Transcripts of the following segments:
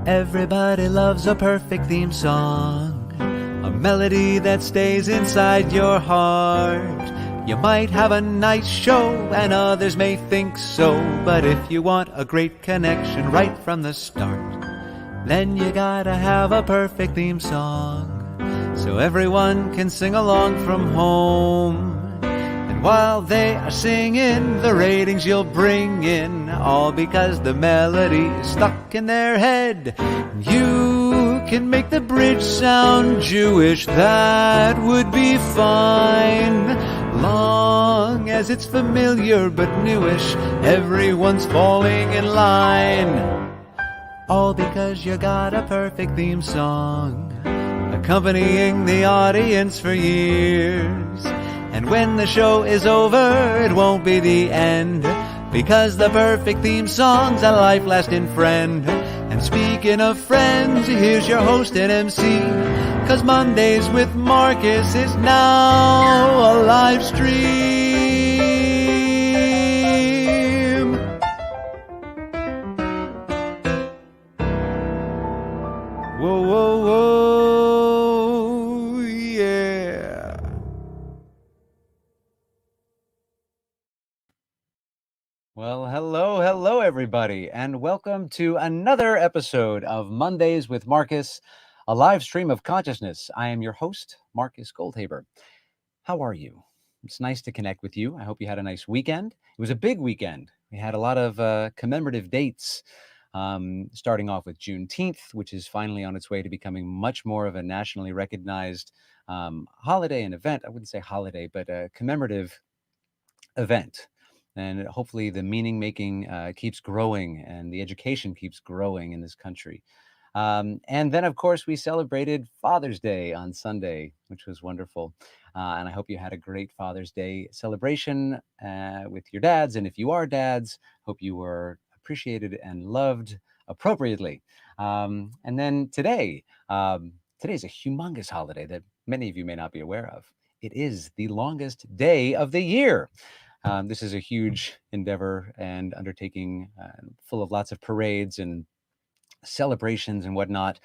Everybody loves a perfect theme song, a melody that stays inside your heart. You might have a nice show and others may think so, but if you want a great connection right from the start, then you gotta have a perfect theme song, so everyone can sing along from home. And while they are singing, the ratings you'll bring in, all because the melody is stuck in their head. You can make the bridge sound Jewish, that would be fine, long as it's familiar but newish, everyone's falling in line. All because you got a perfect theme song, accompanying the audience for years. And when the show is over, it won't be the end, because the perfect theme song's a life-lasting friend. And speaking of friends, here's your host and MC, 'cause Mondays with Marcus is now a live stream. Whoa, whoa, whoa, yeah. Well, hello, everybody, and welcome to another episode of Mondays with Marcus, a live stream of consciousness. I am your host, Marcus Goldhaber. How are you? It's nice to connect with you. I hope you had a nice weekend. It was a big weekend. We had a lot of commemorative dates, starting off with Juneteenth, which is finally on its way to becoming much more of a nationally recognized holiday and event. I wouldn't say holiday, but a commemorative event. And hopefully the meaning making keeps growing and the education keeps growing in this country. And then, of course, we celebrated Father's Day on Sunday, which was wonderful. And I hope you had a great Father's Day celebration with your dads. And if you are dads, hope you were appreciated and loved appropriately. And then today, today's a humongous holiday that many of you may not be aware of. It is the longest day of the year. This is a huge endeavor and undertaking full of lots of parades and celebrations and whatnot,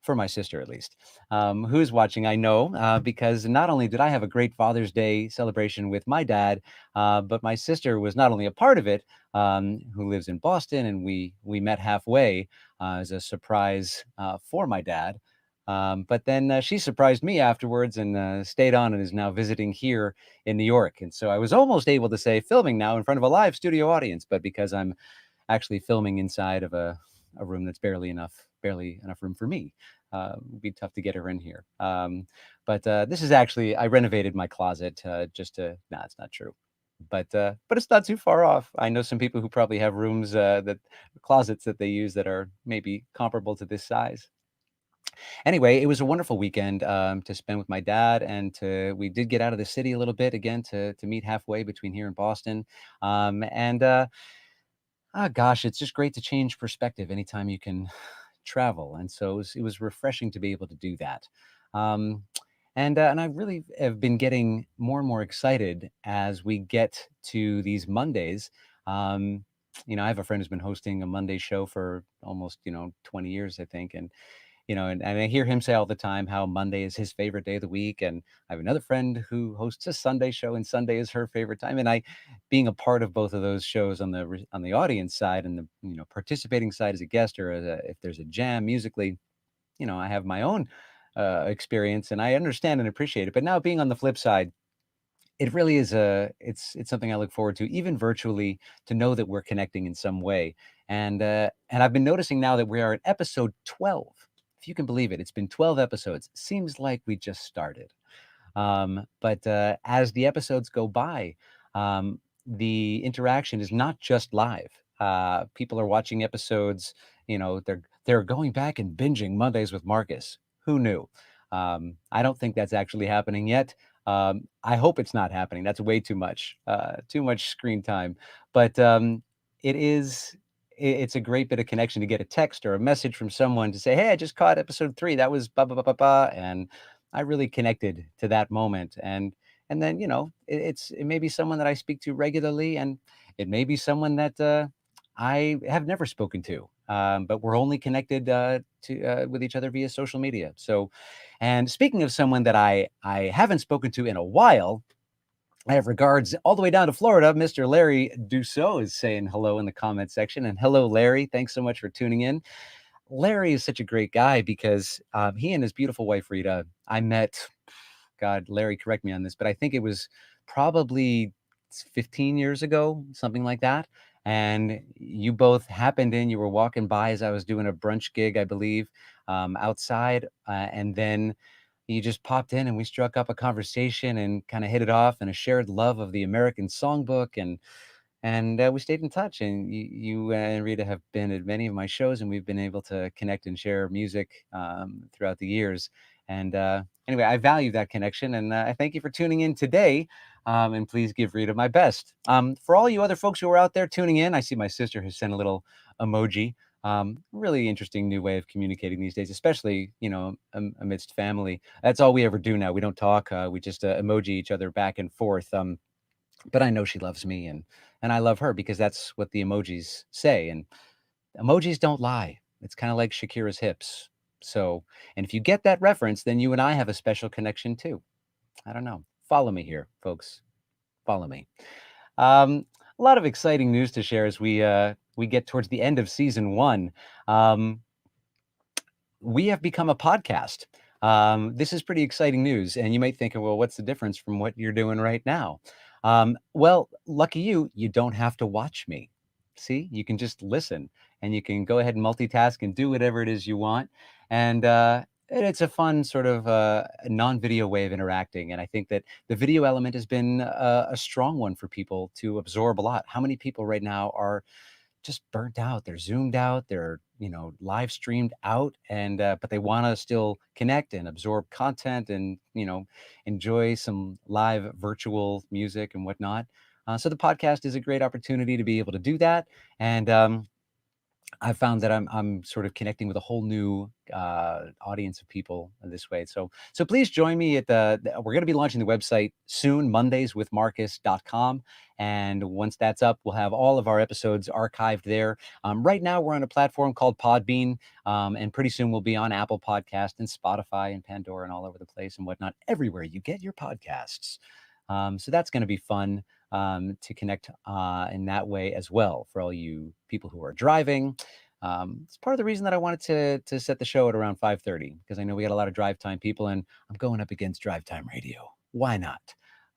for my sister at least, who's watching, I know, because not only did I have a great Father's Day celebration with my dad, but my sister was not only a part of it, who lives in Boston, and we met halfway as a surprise for my dad. But then she surprised me afterwards and stayed on and is now visiting here in New York. And so I was almost able to say filming now in front of a live studio audience, but because I'm actually filming inside of a room that's barely enough room for me, it'd be tough to get her in here. But this is actually, I renovated my closet just to, nah, it's not true. But it's not too far off. I know some people who probably have rooms closets that they use that are maybe comparable to this size. Anyway, it was a wonderful weekend to spend with my dad, and we did get out of the city a little bit again to meet halfway between here and Boston. Gosh, it's just great to change perspective anytime you can travel, and so it was refreshing to be able to do that. Um, and I really have been getting more and more excited as we get to these Mondays. Um, I have a friend who's been hosting a Monday show for almost 20 years, I think, and and I hear him say all the time how Monday is his favorite day of the week. And I have another friend who hosts a Sunday show, and Sunday is her favorite time. And being a part of both of those shows on the audience side and the participating side as a guest, or if there's a jam musically, I have my own experience, and I understand and appreciate it. But now being on the flip side, it really is it's something I look forward to, even virtually, to know that we're connecting in some way. And I've been noticing now that we are at episode 12. If you can believe it, it's been 12 episodes. Seems like we just started. But as the episodes go by, the interaction is not just live. People are watching episodes. They're going back and binging Mondays with Marcus. Who knew? I don't think that's actually happening yet. I hope it's not happening. That's way too much screen time. But it's a great bit of connection to get a text or a message from someone to say, hey, I just caught episode 3. That was blah, blah, blah, blah, blah. And I really connected to that moment. And then, it may be someone that I speak to regularly, and it may be someone that I have never spoken to, but we're only connected to with each other via social media. So, and speaking of someone that I haven't spoken to in a while, I have regards all the way down to Florida. Mr. Larry Dussault is saying hello in the comment section, and hello, Larry. Thanks so much for tuning in. Larry is such a great guy because he and his beautiful wife Rita, I met. God, Larry, correct me on this, but I think it was probably 15 years ago, something like that. And you both happened in, you were walking by as I was doing a brunch gig, I believe, outside. And then you just popped in and we struck up a conversation and kind of hit it off and a shared love of the American songbook. And we stayed in touch. And you and Rita have been at many of my shows, and we've been able to connect and share music throughout the years. And anyway, I value that connection, and I thank you for tuning in today. And please give Rita my best. For all you other folks who are out there tuning in, I see my sister has sent a little emoji. Really interesting new way of communicating these days, especially amidst family. That's all we ever do now. We don't talk. We just emoji each other back and forth. But I know she loves me, and I love her because that's what the emojis say. And emojis don't lie. It's kind of like Shakira's hips. So, and if you get that reference, then you and I have a special connection too. I don't know. Follow me here, folks. Follow me. A lot of exciting news to share as we get towards the end of season one. Um, we have become a podcast. This is pretty exciting news. And you might think, well, what's the difference from what you're doing right now? Well, lucky you, you don't have to watch me. See, you can just listen and you can go ahead and multitask and do whatever it is you want. And it's a fun sort of non-video way of interacting. And I think that the video element has been a strong one for people to absorb a lot. How many people right now are just burnt out? They're zoomed out, they're live streamed out, and but they want to still connect and absorb content and enjoy some live virtual music and whatnot. So the podcast is a great opportunity to be able to do that. And I found that I'm sort of connecting with a whole new audience of people this way. So please join me at we're going to be launching the website soon, mondayswithmarcus.com. And once that's up, we'll have all of our episodes archived there. Right now, we're on a platform called Podbean, and pretty soon we'll be on Apple Podcast and Spotify and Pandora and all over the place and whatnot, everywhere you get your podcasts. So that's going to be fun to connect in that way as well for all you people who are driving. It's part of the reason that I wanted to set the show at around 5:30, because I know we got a lot of drive time people, and I'm going up against drive time radio. Why not?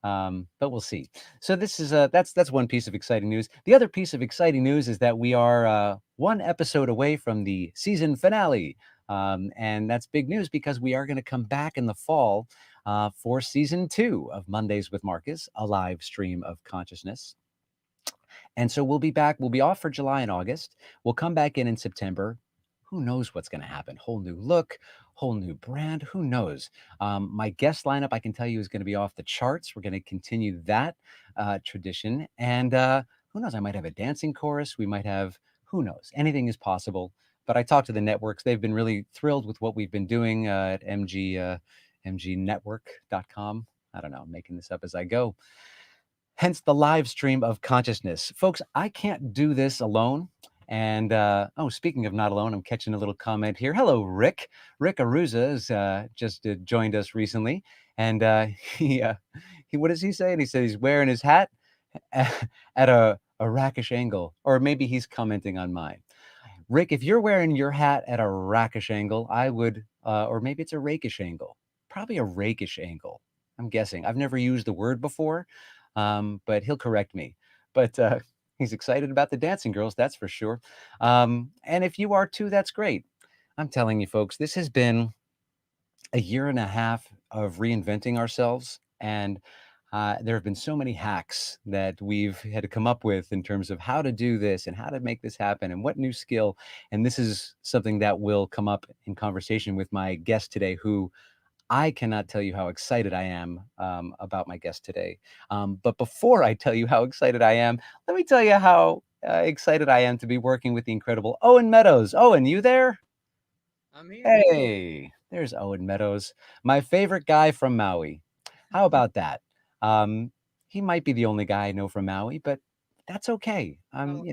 But we'll see. So this is that's one piece of exciting news. The other piece of exciting news is that we are one episode away from the season finale. And that's big news because we are going to come back in the fall for season 2 of Mondays with Marcus, a live stream of consciousness. And so we'll be back. We'll be off for July and August. We'll come back in September. Who knows what's going to happen? Whole new look, whole new brand. Who knows? My guest lineup, I can tell you, is going to be off the charts. We're going to continue that tradition. And who knows? I might have a dancing chorus. We might have, who knows? Anything is possible. But I talked to the networks. They've been really thrilled with what we've been doing at mgnetwork.com. I don't know, I'm making this up as I go. Hence the live stream of consciousness. Folks, I can't do this alone. And speaking of not alone, I'm catching a little comment here. Hello, Rick. Rick Aruza has just joined us recently. And he, what does he say? And he said he's wearing his hat at a rakish angle. Or maybe he's commenting on mine. Rick, if you're wearing your hat at a rakish angle, I would, or maybe it's a rakish angle, probably a rakish angle. I'm guessing. I've never used the word before, but he'll correct me. But he's excited about the dancing girls, that's for sure. And if you are too, that's great. I'm telling you, folks, this has been a year and a half of reinventing ourselves. And there have been so many hacks that we've had to come up with in terms of how to do this and how to make this happen and what new skill. And this is something that will come up in conversation with my guest today, who I cannot tell you how excited I am about my guest today. But before I tell you how excited I am, let me tell you how excited I am to be working with the incredible Owen Meadows. Owen, you there? I'm here. Hey, there's Owen Meadows, my favorite guy from Maui. How about that? Um, he might be the only guy I know from Maui, but that's okay. Oh,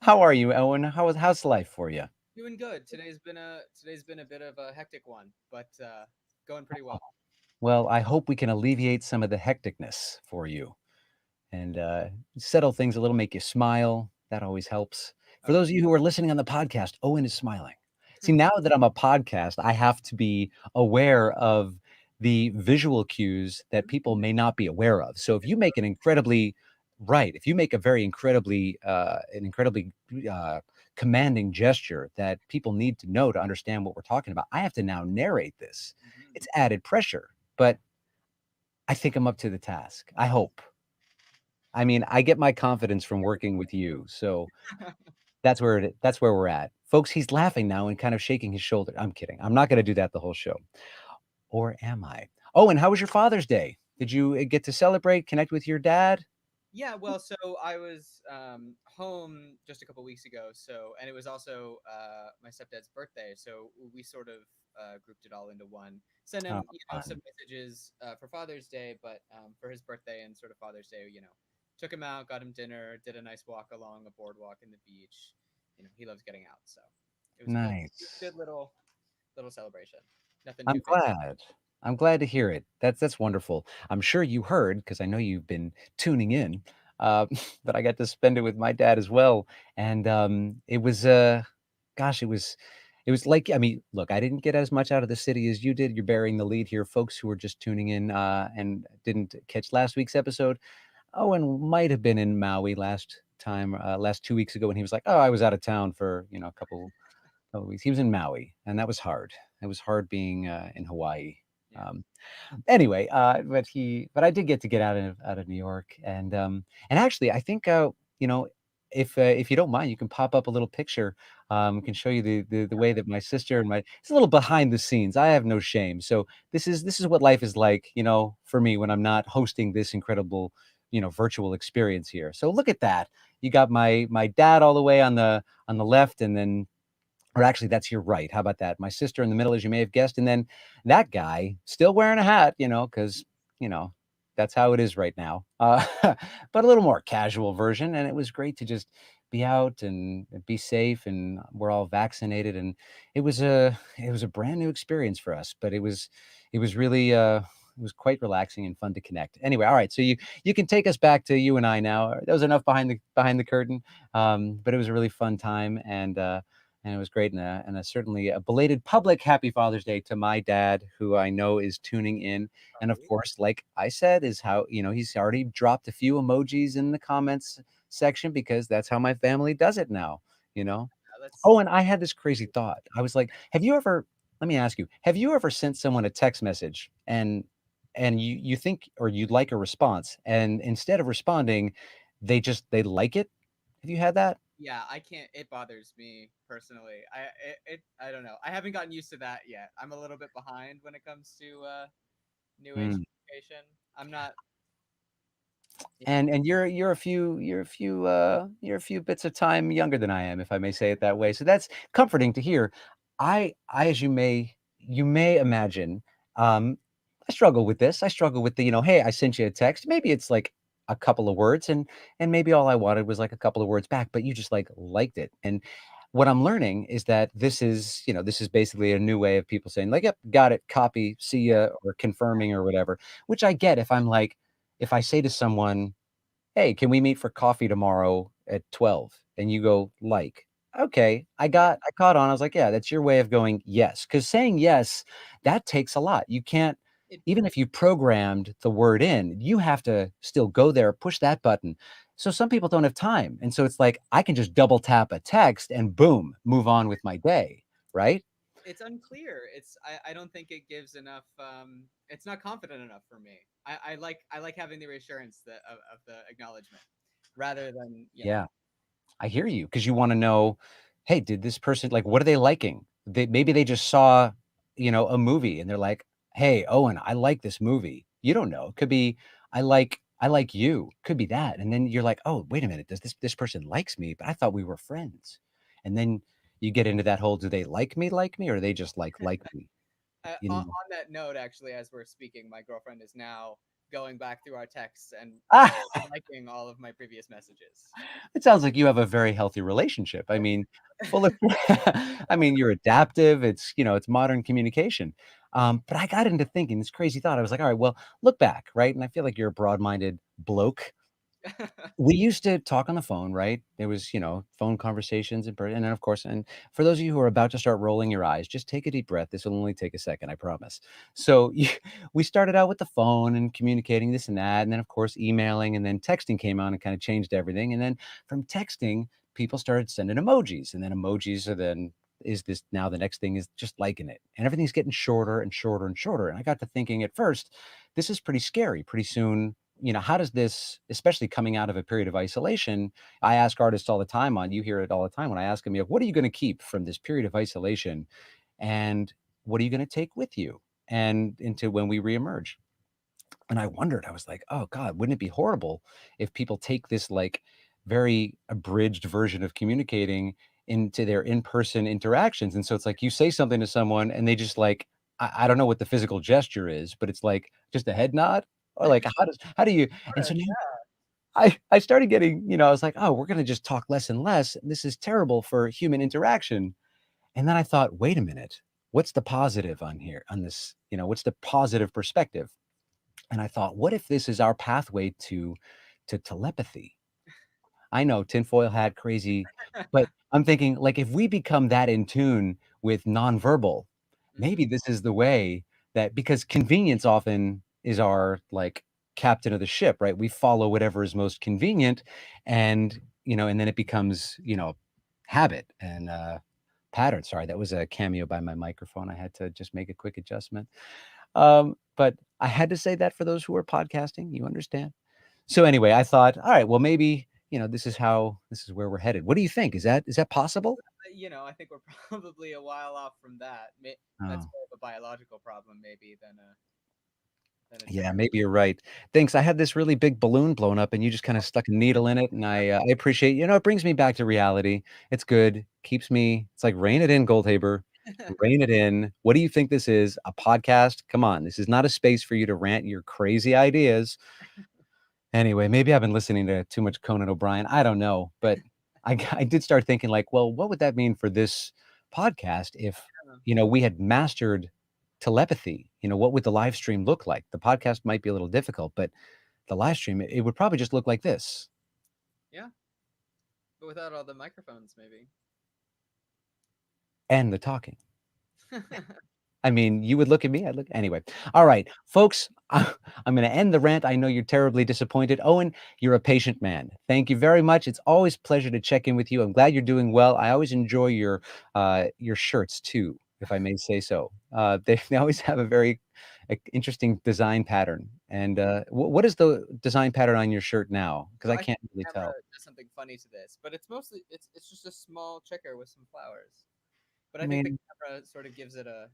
How are you, Owen? How's life for you? Doing good. Today's been a bit of a hectic one, but going pretty well. Well, I hope we can alleviate some of the hecticness for you and settle things a little, make you smile. That always helps. For Oh yeah. those of you who are listening on the podcast, Owen is smiling. See, now that I'm a podcast, I have to be aware of the visual cues that people may not be aware of. So if you make an incredibly right, if you make a very incredibly uh, commanding gesture that people need to know to understand what we're talking about, I have to now narrate this. Mhm. It's added pressure, but I think I'm up to the task. I hope. I mean, I get my confidence from working with you, so that's where we're at. Folks, he's laughing now and kind of shaking his shoulder. I'm kidding. I'm not gonna do that the whole show. Or am I? Oh, and how was your Father's Day? Did you, get to celebrate, connect with your dad? Yeah, well, so I was home just a couple weeks ago, and it was also my stepdad's birthday, so we sort of grouped it all into one. Sent Oh, him, some fun. messages for Father's Day, but for his birthday and sort of Father's Day, took him out, got him dinner, did a nice walk along a boardwalk in the beach. He loves getting out, so it was a good Nice. little celebration. Nothing too I'm fancy. glad. I'm glad to hear it. That's wonderful. I'm sure you heard because I know you've been tuning in, uh, that I got to spend it with my dad as well, and, it was, gosh, it was like I mean, look, I didn't get as much out of the city as you did. You're bearing the lead here, folks who are just tuning in, and didn't catch last week's episode. Owen might have been in Maui last 2 weeks ago when he was like, "Oh, I was out of town for, a couple weeks." He was in Maui, and that was hard. It was hard being, in Hawaii. Yeah. Um, anyway, but I did get to get out of New York, and actually, I think, if you don't mind, you can pop up a little picture. We can show you the way that my sister and my it's a little behind the scenes. I have no shame. So this is what life is like, for me when I'm not hosting this incredible, virtual experience here. So look at that. You got my dad all the way on the left, and then or actually, that's your right. How about that? My sister in the middle, as you may have guessed, and then that guy still wearing a hat, because you know that's how it is right now. But a little more casual version, and it was great to just be out and be safe, and we're all vaccinated, and it was a brand new experience for us, but it was really it was quite relaxing and fun to connect. Anyway, all right, so you can take us back to you and I now. That was enough behind the curtain, but it was a really fun time, and it was great, and certainly a belated public happy Father's Day to my dad, who I know is tuning in. And of Oh, course, like I said, is how, he's already dropped a few emojis in the comments section because that's how my family does it now, you know? yeah, that's Oh, and I had this crazy thought. I was like, let me ask you, have you ever sent someone a text message and you think or you'd like a response, and instead of responding, they like it? Have you had that? Yeah, I can't. It bothers me personally. I don't know. I haven't gotten used to that yet. I'm a little bit behind when it comes to new age Mm. communication. I'm not. Yeah. And you're a few bits of time younger than I am, if I may say it that way. So that's comforting to hear. I as you may imagine, um, I struggle with this. I struggle with "Hey, I sent you a text." Maybe it's like a couple of words, and maybe all I wanted was like a couple of words back, but you just like liked it. And what I'm learning is that this is basically a new way of people saying like, "Yep, got it, copy, see ya," or confirming or whatever, which I get if I say to someone, "Hey, can we meet for coffee tomorrow at 12?" And you go, "Like." Okay, Yeah. I caught on. I was like, "Yeah, that's your way of going yes," because saying yes, that takes a lot. You can't It even if you programmed the word in, you have to still go there, push that button. So some people don't have time, and so it's like, I can just double tap a text and boom, move on with my day, right? it's unclear. I don't think it gives enough. It's not confident enough for me. I like having the reassurance of the acknowledgement rather than Yeah. I hear you because you wanna know, "Hey, did this person like, what are they liking?" Maybe they just saw, a movie and they're like, "Hey, Owen, I like this movie." You don't know. It could be, "I like you." Could be that, and then you're like, "Oh, wait a minute. Does this person likes me, but I thought we were friends." And then you get into that whole, "Do they like me, or they just like me?" You on know? that note, actually, as we're speaking, my girlfriend is now going back through our texts and Ah, liking all of my previous messages. it sounds like you have a very healthy relationship. I mean, full of I mean, you're adaptive, it's, it's modern communication. But I got into thinking this crazy thought. I was like, "All right, well, look back," right? And I feel like you're a broad-minded bloke. We used to talk on the phone, right? There was, phone conversations and then of course, and for those of you who are about to start rolling your eyes, just take a deep breath. This will only take a second, I promise. So we started out with the phone and communicating this and that, and then of course emailing, and then texting came on and kind of changed everything. And then from texting, people started sending emojis, and then emojis are then is this now the next thing is just liking it, and everything's getting shorter and shorter and shorter. And I got to thinking at first, this is pretty scary. Pretty soon, how does this, especially coming out of a period of isolation, I ask artists all the time you hear it all the time when I ask them, what are you going to keep from this period of isolation? And what are you going to take with you and into when we reemerge? And I wondered, I was like, oh God, wouldn't it be horrible if people take this like very abridged version of communicating into their in-person interactions? And so it's like you say something to someone and they just like, I don't know what the physical gesture is, but it's like just a head nod or like how do you, and so Sure, now yeah. I started getting, I was like, oh, we're gonna just talk less and less. This is terrible for human interaction. And then I thought, wait a minute, what's the positive on here on this? What's the positive perspective? And I thought, what if this is our pathway to telepathy? I know tinfoil hat, crazy, but I'm thinking like if we become that in tune with nonverbal, maybe Mm. this is the way that because convenience often is our like captain of the ship, right? We follow whatever is most convenient and and then it becomes, habit and pattern. Sorry, that was a cameo by my microphone. I had to just make a quick adjustment. But I had to say that for those who are podcasting, you understand. So anyway, I thought, all right, well, maybe, this is where we're headed. What do you think? Is that possible? I think we're probably a while off from that. That's Oh, more of a biological problem, maybe, than a yeah, different. maybe you're right. Thanks. I had this really big balloon blown up and you just kind of stuck a needle in it. And I appreciate, it brings me back to reality. It's good. Keeps me, it's like rein it in, Goldhaber. Rein it in. What do you think this is? A podcast? Come on. This is not a space for you to rant your crazy ideas. Anyway, maybe I've been listening to too much Conan O'Brien. I don't know, but I did start thinking like, well, what would that mean for this podcast if, we had mastered telepathy? What would the live stream look like? The podcast might be a little difficult, but the live stream, it would probably just look like this Yeah, but without all the microphones, maybe. and the talking. I mean, you would look at me, I'd look anyway. All right, folks, I'm gonna end the rant. I know you're terribly disappointed. Owen, you're a patient man. Thank you very much. It's always a pleasure to check in with you. I'm glad you're doing well. I always enjoy your shirts too, if I may say so. They always have a very interesting design pattern. And what is the design pattern on your shirt now? Because So I I think can't really the camera tell. does something funny to this, but it's mostly it's just a small checker with some flowers. But I I think the mean, camera sort of gives it a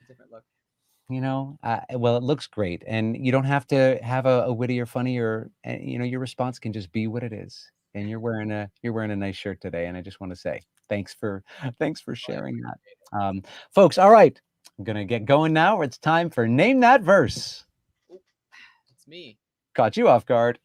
different look. well, it looks great, and you don't have to have a witty or funny or your response can just be what it is. And you're wearing a nice shirt today, and I just want to say thanks for thanks for Well, I sharing that, appreciate it. folks. All right, I'm gonna get going now. It's time for name that verse. Oop, it's me. Caught you off guard.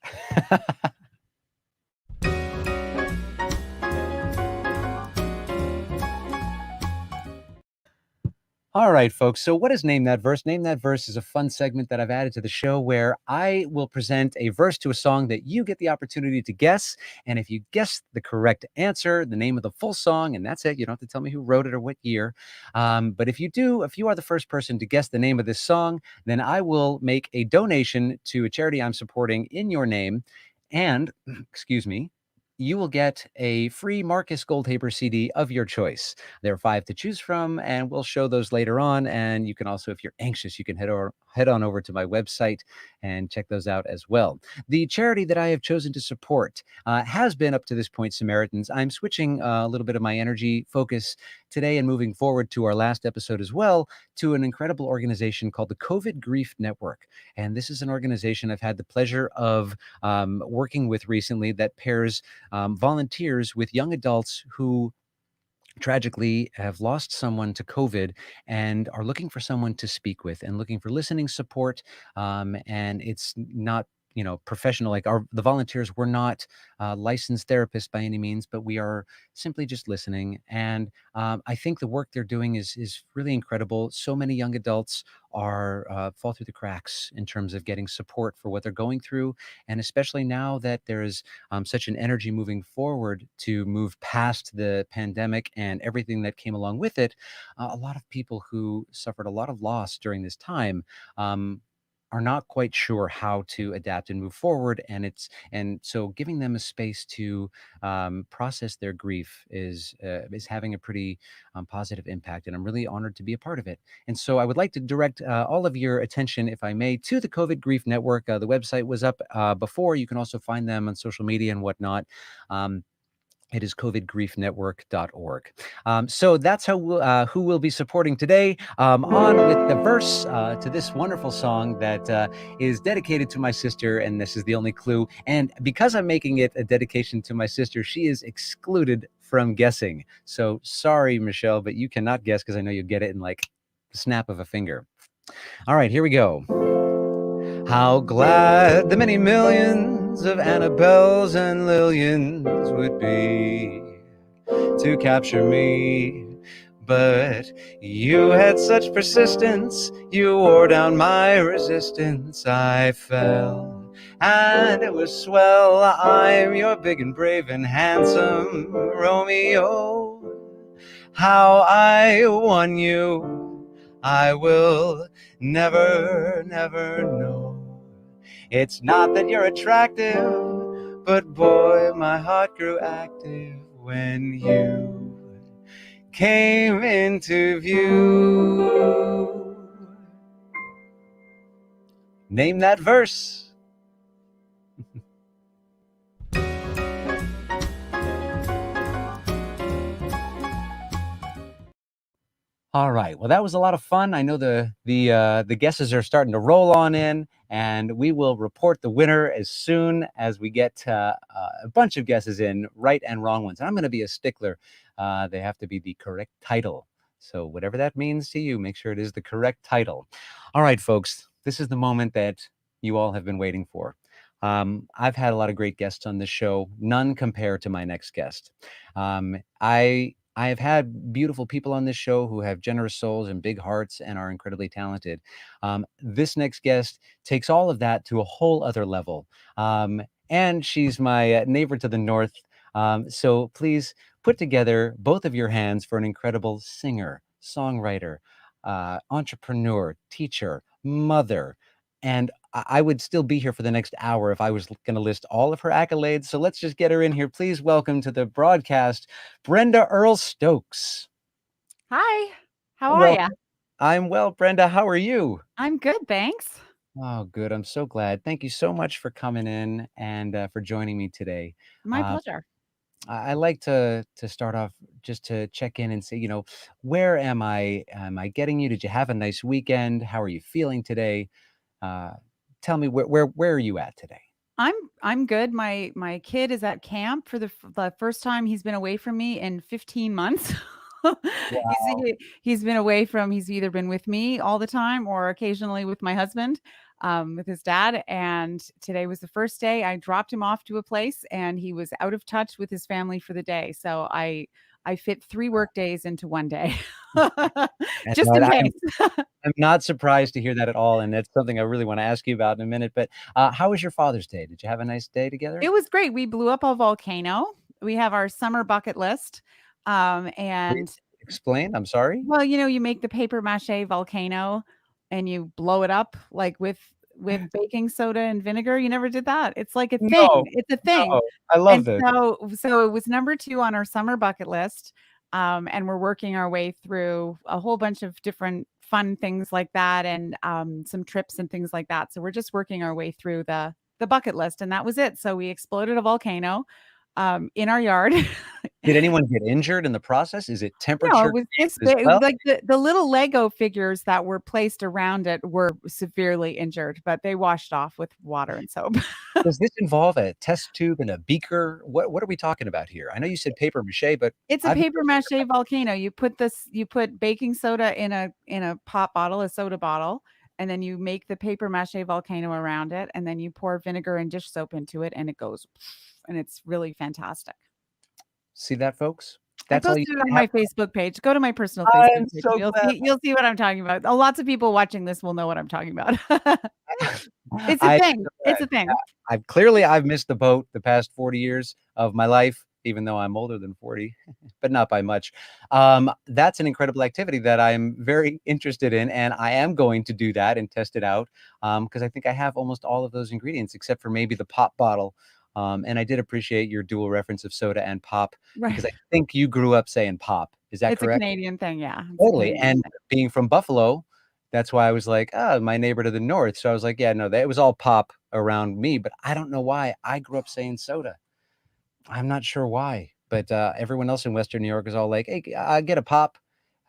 All right, folks. So, what is Name That Verse? Name That Verse is a fun segment that I've added to the show where I will present a verse to a song that you get the opportunity to guess. And if you guess the correct answer, the name of the full song, and that's it, you don't have to tell me who wrote it or what year. But if you do, if you are the first person to guess the name of this song, then I will make a donation to a charity I'm supporting in your name. And, excuse me, you will get a free Marcus Goldhaber CD of your choice. There are 5 to choose from, and we'll show those later on. And you can also, if you're anxious, you can head on over to my website and check those out as well. The charity that I have chosen to support has been up to this point Samaritans. I'm switching a little bit of my energy focus today and moving forward to our last episode as well to an incredible organization called the COVID Grief Network. And this is an organization I've had the pleasure of working with recently that pairs volunteers with young adults who tragically have lost someone to COVID and are looking for someone to speak with and looking for listening support. And it's not, professional. Like the volunteers, we're not licensed therapists by any means, but we are simply just listening. And I think the work they're doing is really incredible. So many young adults are fall through the cracks in terms of getting support for what they're going through, and especially now that there is such an energy moving forward to move past the pandemic and everything that came along with it. A lot of people who suffered a lot of loss during this time. Are not quite sure how to adapt and move forward, and so giving them a space to process their grief is having a pretty positive impact, and I'm really honored to be a part of it. And so I would like to direct all of your attention, if I may, to the COVID Grief Network. The website was up before. You can also find them on social media and whatnot. Um, it is covidgriefnetwork.org. So that's who we'll be supporting today. On with the verse to this wonderful song that is dedicated to my sister, and this is the only clue. And because I'm making it a dedication to my sister, she is excluded from guessing. So sorry, Michelle, but you cannot guess because I know you'll get it in like the snap of a finger. All right, here we go. How glad the many millions of Annabelles and Lillians would be to capture me. But you had such persistence, you wore down my resistance. I fell, and it was swell. I'm your big and brave and handsome Romeo. How I won you, I will never, never know. It's not that you're attractive, but boy, my heart grew active when you came into view. Name that verse. All right. Well, that was a lot of fun. I know the guesses are starting to roll on in, and we will report the winner as soon as we get a bunch of guesses in, right and wrong ones. And I'm going to be a stickler. They have to be the correct title. So whatever that means to you, make sure it is the correct title. All right, folks. This is the moment that you all have been waiting for. I've had a lot of great guests on this show. None compare to my next guest. I have had beautiful people on this show who have generous souls and big hearts and are incredibly talented. This next guest takes all of that to a whole other level. And she's my neighbor to the north. So please put together both of your hands for an incredible singer, songwriter, entrepreneur, teacher, mother. And I would still be here for the next hour if I was going to list all of her accolades. So let's just get her in here. Please welcome to the broadcast, Brenda Earle Stokes. Hi, how are Well, you? I'm well, Brenda. How are you? I'm good, thanks. Oh, good. I'm so glad. Thank you so much for coming in and for joining me today. My Uh, pleasure. I like to start off just to check in and say, where am I? Am I getting you? Did you have a nice weekend? How are you feeling today? Uh, Tell me where are you at today? I'm good. My kid is at camp for the first time he's been away from me in 15 months. Wow. He's been away from he's either been with me all the time or occasionally with my husband, with his dad. And today was the first day I dropped him off to a place and he was out of touch with his family for the day. So I fit 3 work days into 1 day. And Just in that case. I'm not surprised to hear that at all, and that's something I really wanna ask you about in a minute, but, how was your Father's Day? Did you have a nice day together? It was great. We blew up a volcano. We have our summer bucket list. Please And explain, I'm sorry? well, you make the paper mache volcano and you blow it up like with baking soda and vinegar. You never did that? It's like a thing. No, It's a thing. no, I love And this. so it was number 2 on our summer bucket list. And we're working our way through a whole bunch of different fun things like that and some trips and things like that. So we're just working our way through the bucket list and that was it. So we exploded a volcano in our yard Did anyone get injured in the process? Is it No, it temperature was this as big. well? Like the little Lego figures that were placed around it were severely injured, but they washed off with water and soap. Does this involve a test tube and a beaker? What are we talking about here? I know you said paper mache, but It's a I've paper mache volcano. You put baking soda in a pop bottle, a soda bottle, and then you make the paper mache volcano around it, and then you pour vinegar and dish soap into it, and it goes, and it's really fantastic. see that, folks? I That's all you posted it on have. my Facebook page. Go to my personal Facebook I'm page. so glad. You'll see what I'm talking about. Lots of people watching this will know what I'm talking about. It's a I'm thing. so It's glad. a thing. I've missed the boat the past 40 years of my life, even though I'm older than 40, but not by much. That's an incredible activity that I'm very interested in, and I am going to do that and test it out because I think I have almost all of those ingredients except for maybe the pop bottle. And I did appreciate your dual reference of soda and pop because Right. I think you grew up saying pop. Is that It's a correct? Canadian thing. Yeah. It's a Totally, Canadian and thing. being from Buffalo, that's why I was like, "Oh, my neighbor to the north." So I was like, "Yeah, no, that it was all pop around me," but I don't know why I grew up saying soda. I'm not sure why, but, everyone else in Western New York is all like, "Hey, get a pop."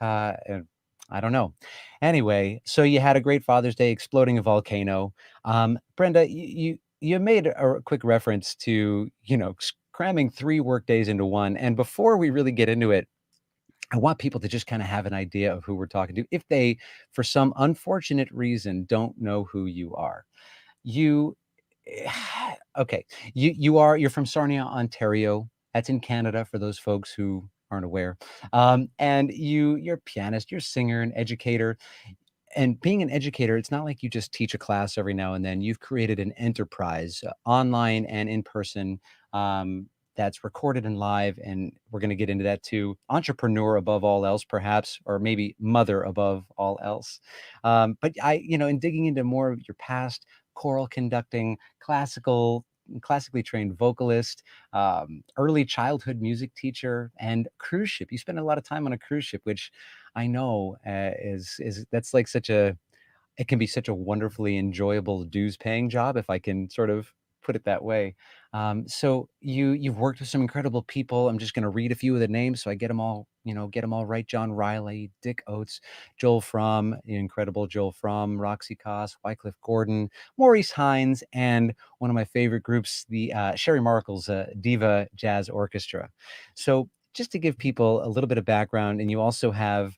And I don't know. Anyway, so you had a great Father's Day exploding a volcano. Brenda, you made a quick reference to, cramming 3 work days into 1, and before we really get into it, I want people to just kinda have an idea of who we're talking to if they, for some unfortunate reason, don't know who you are. You okay, you're from Sarnia, Ontario. That's in Canada for those folks who aren't aware. And you're a pianist, you're a singer, an educator. And being an educator, it's not like you just teach a class every now and then. You've created an enterprise, online and in person, that's recorded and live, and we're gonna get into that too. Entrepreneur above all else, perhaps, or maybe mother above all else. But in digging into more of your past, choral conducting, classically trained vocalist, early childhood music teacher, and cruise ship. You spend a lot of time on a cruise ship, which I know, is that's like such a it can be such a wonderfully enjoyable dues paying job if I can sort of put it that way. So you've worked with some incredible people. I'm just going to read a few of the names so I get them all right. John Riley, Dick Oates, Joel Fromm, the incredible Joel Fromm, Roxy Koss, Wycliffe Gordon, Maurice Hines, and one of my favorite groups, the Sherry Markle's Diva Jazz Orchestra. So just to give people a little bit of background, and you also have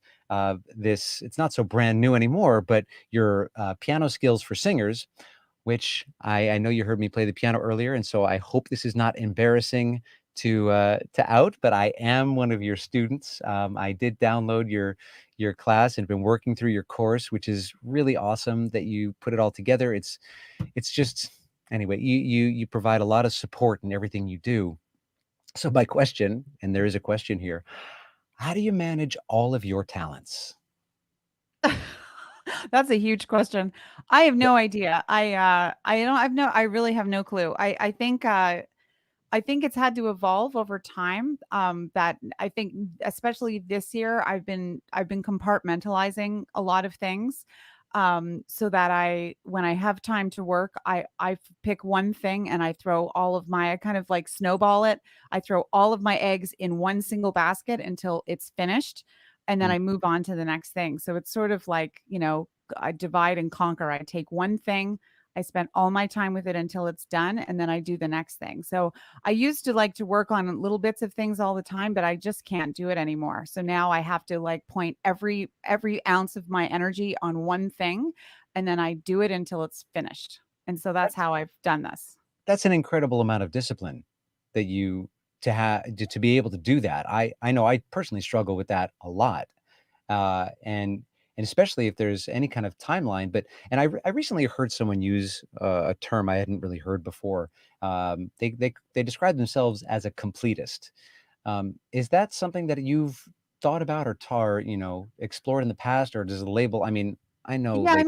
this, it's not so brand new anymore, but your piano skills for singers, which I know you heard me play the piano earlier, and so I hope this is not embarrassing to out, but I am one of your students. I did download your class and been working through your course, which is really awesome that you put it all together. It's just anyway, you provide a lot of support in everything you do. So my question, and there is a question here, how do you manage all of your talents? That's a huge question. I have no idea. I really have no clue. I think it's had to evolve over time. That I think, especially this year, I've been compartmentalizing a lot of things, so that when I have time to work, pick one thing and I kind of like snowball it. I throw all of my eggs in one single basket until it's finished, and then Mm. I move on to the next thing. So it's sort of like, I divide and conquer. I take one thing, I spend all my time with it until it's done, and then I do the next thing. So I used to like to work on little bits of things all the time, but I just can't do it anymore. So now I have to like point every ounce of my energy on one thing, and then I do it until it's finished. And so that's That's how I've done this. that's an incredible amount of discipline that you to be able to do that. I know I personally struggle with that a lot. And especially if there's any kind of timeline. But I recently heard someone use a term I hadn't really heard before. They describe themselves as a completist. Is that something that you've thought about or explored in the past, or does the label? I mean, I know Yeah, like I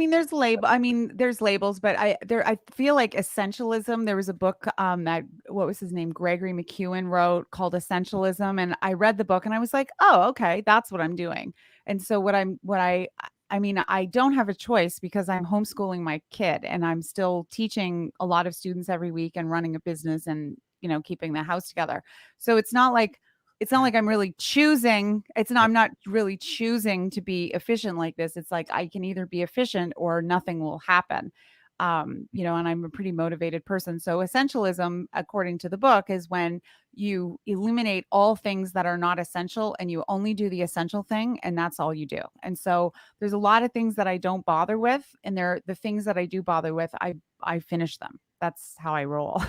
mean, there's labels, but I feel like Essentialism, there was a book, that what was his name? Gregory McEwen wrote called Essentialism, and I read the book and I was like, "Oh, okay, that's what I'm doing." And so I mean, I don't have a choice because I'm homeschooling my kid and I'm still teaching a lot of students every week and running a business and, keeping the house together. So it's not like it's not like I'm really choosing. I'm not really choosing to be efficient like this. It's like I can either be efficient or nothing will happen. And I'm a pretty motivated person. So essentialism, according to the book, is when you eliminate all things that are not essential and you only do the essential thing, and that's all you do. And so there's a lot of things that I don't bother with, and the things that I do bother with, I finish them. That's how I roll.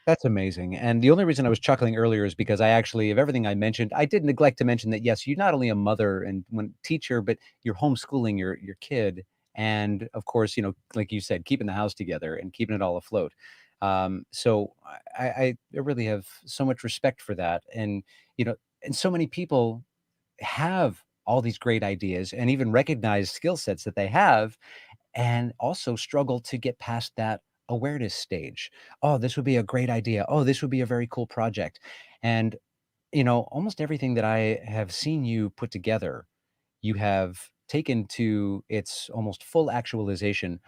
That's amazing. And the only reason I was chuckling earlier is because I actually, of everything I mentioned, I did neglect to mention that yes, you're not only a mother and one teacher, but you're homeschooling your kid, and of course, like you said, keeping the house together and keeping it all afloat. So I really have so much respect for that, and so many people have all these great ideas and even recognize skill sets that they have, and also struggle to get past that awareness stage. Oh, this would be a great idea. Oh, this would be a very cool project. And, almost everything that I have seen you put together, you have taken to its almost full actualization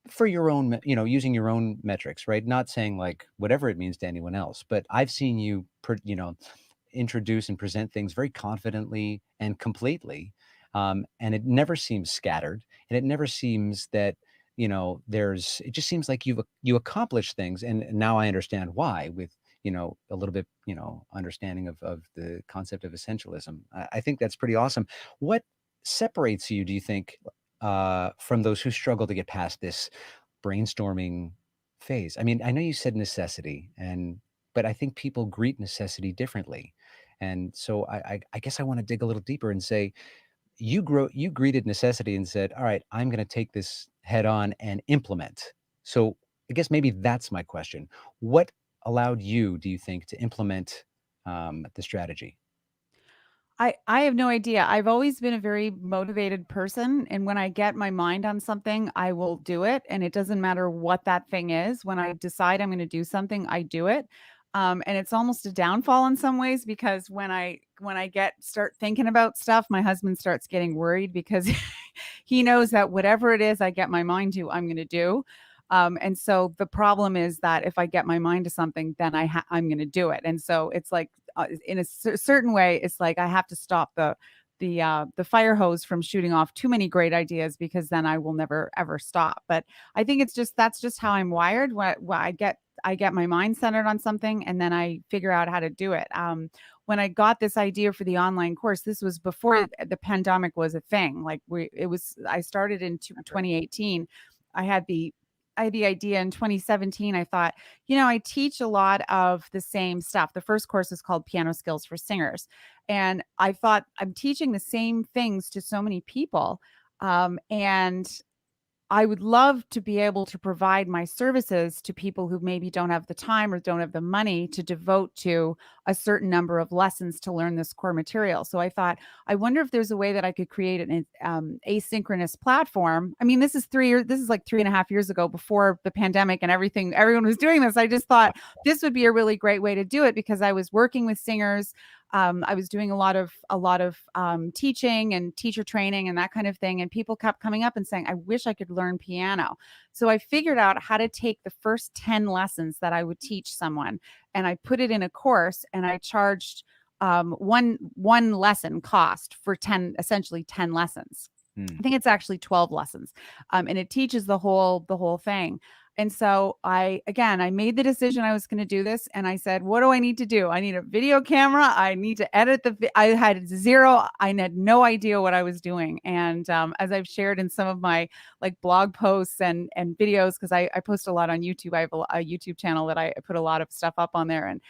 for your own, using your own metrics, right? Not saying like whatever it means to anyone else, but I've seen you, introduce and present things very confidently and completely. And it never seems scattered, and it never seems that, it just seems like you accomplish things. And now I understand why, with, a little bit, understanding of the concept of essentialism. I think that's pretty awesome. What separates you, do you think, from those who struggle to get past this brainstorming phase? I mean, I know you said necessity, but I think people greet necessity differently. And so I guess I want to dig a little deeper and say, you greeted necessity and said, all right, I'm going to take this head on and implement. So I guess maybe that's my question. What allowed you, do you think, to implement the strategy? I have no idea. I've always been a very motivated person, and when I get my mind on something, I will do it, and it doesn't matter what that thing is. When I decide I'm going to do something, I do it. And it's almost a downfall in some ways, because when I start thinking about stuff, my husband starts getting worried because he knows that whatever it is I get my mind to, I'm going to do. And so the problem is that if I get my mind to something, then I'm going to do it. And so it's like, in a certain way, it's like I have to stop the fire hose from shooting off too many great ideas, because then I will never ever stop. But I think that's just how I'm wired. When I get my mind centered on something, and then I figure out how to do it. When I got this idea for the online course, this was before the pandemic was a thing. I started in 2018. I had the idea in 2017. I thought, I teach a lot of the same stuff. The first course is called Piano Skills for Singers. And I thought, I'm teaching the same things to so many people. And I would love to be able to provide my services to people who maybe don't have the time or don't have the money to devote to a certain number of lessons to learn this core material. So I thought, I wonder if there's a way that I could create an asynchronous platform. I mean, this is like 3.5 years ago, before the pandemic and everything. Everyone was doing this. I just thought this would be a really great way to do it, because I was working with singers. I was doing a lot of teaching and teacher training and that kind of thing. And people kept coming up and saying, I wish I could learn piano. So I figured out how to take the first 10 lessons that I would teach someone, and I put it in a course, and I charged one lesson cost for essentially 10 lessons. I think it's actually 12 lessons. And it teaches the whole thing. And so I made the decision I was going to do this. And I said, what do I need to do? I need a video camera. I need to edit I had zero. I had no idea what I was doing. And as I've shared in some of my blog posts and videos, because I post a lot on YouTube. I have a YouTube channel that I put a lot of stuff up on there. And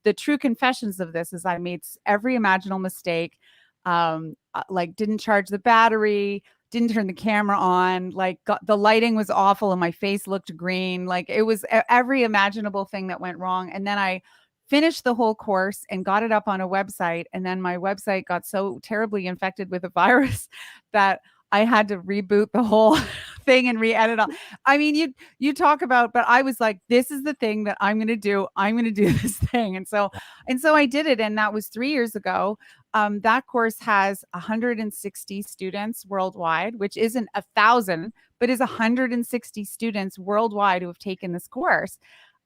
the true confessions of this is I made every imaginable mistake. Didn't charge the battery, didn't turn the camera on, the lighting was awful and my face looked green. It was every imaginable thing that went wrong. And then I finished the whole course and got it up on a website. And then my website got so terribly infected with a virus that I had to reboot the whole thing and re-edit all. I mean, you talk about, but I was like, this is the thing that I'm going to do. I'm going to do this thing. And so I did it. And that was 3 years ago. That course has 160 students worldwide, which isn't 1,000, but is 160 students worldwide who have taken this course.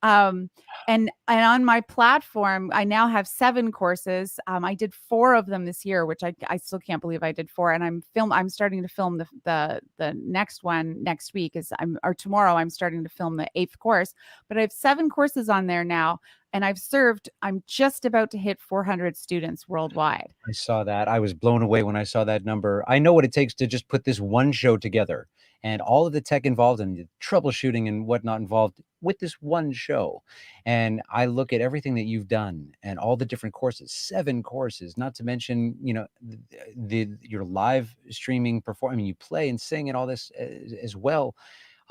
Um, and on my platform, I now have 7 courses. I did 4 of them this year, which I still can't believe I did 4. And I'm starting to film the next one next week. Or tomorrow I'm starting to film the 8th course. But I have 7 courses on there now, and I'm just about to hit 400 students worldwide. I saw that. I was blown away when I saw that number. I know what it takes to just put this one show together, and all of the tech involved and the troubleshooting and whatnot involved with this one show. And I look at everything that you've done and all the different courses, 7 courses, not to mention, your live streaming perform. I mean, you play and sing and all this as well.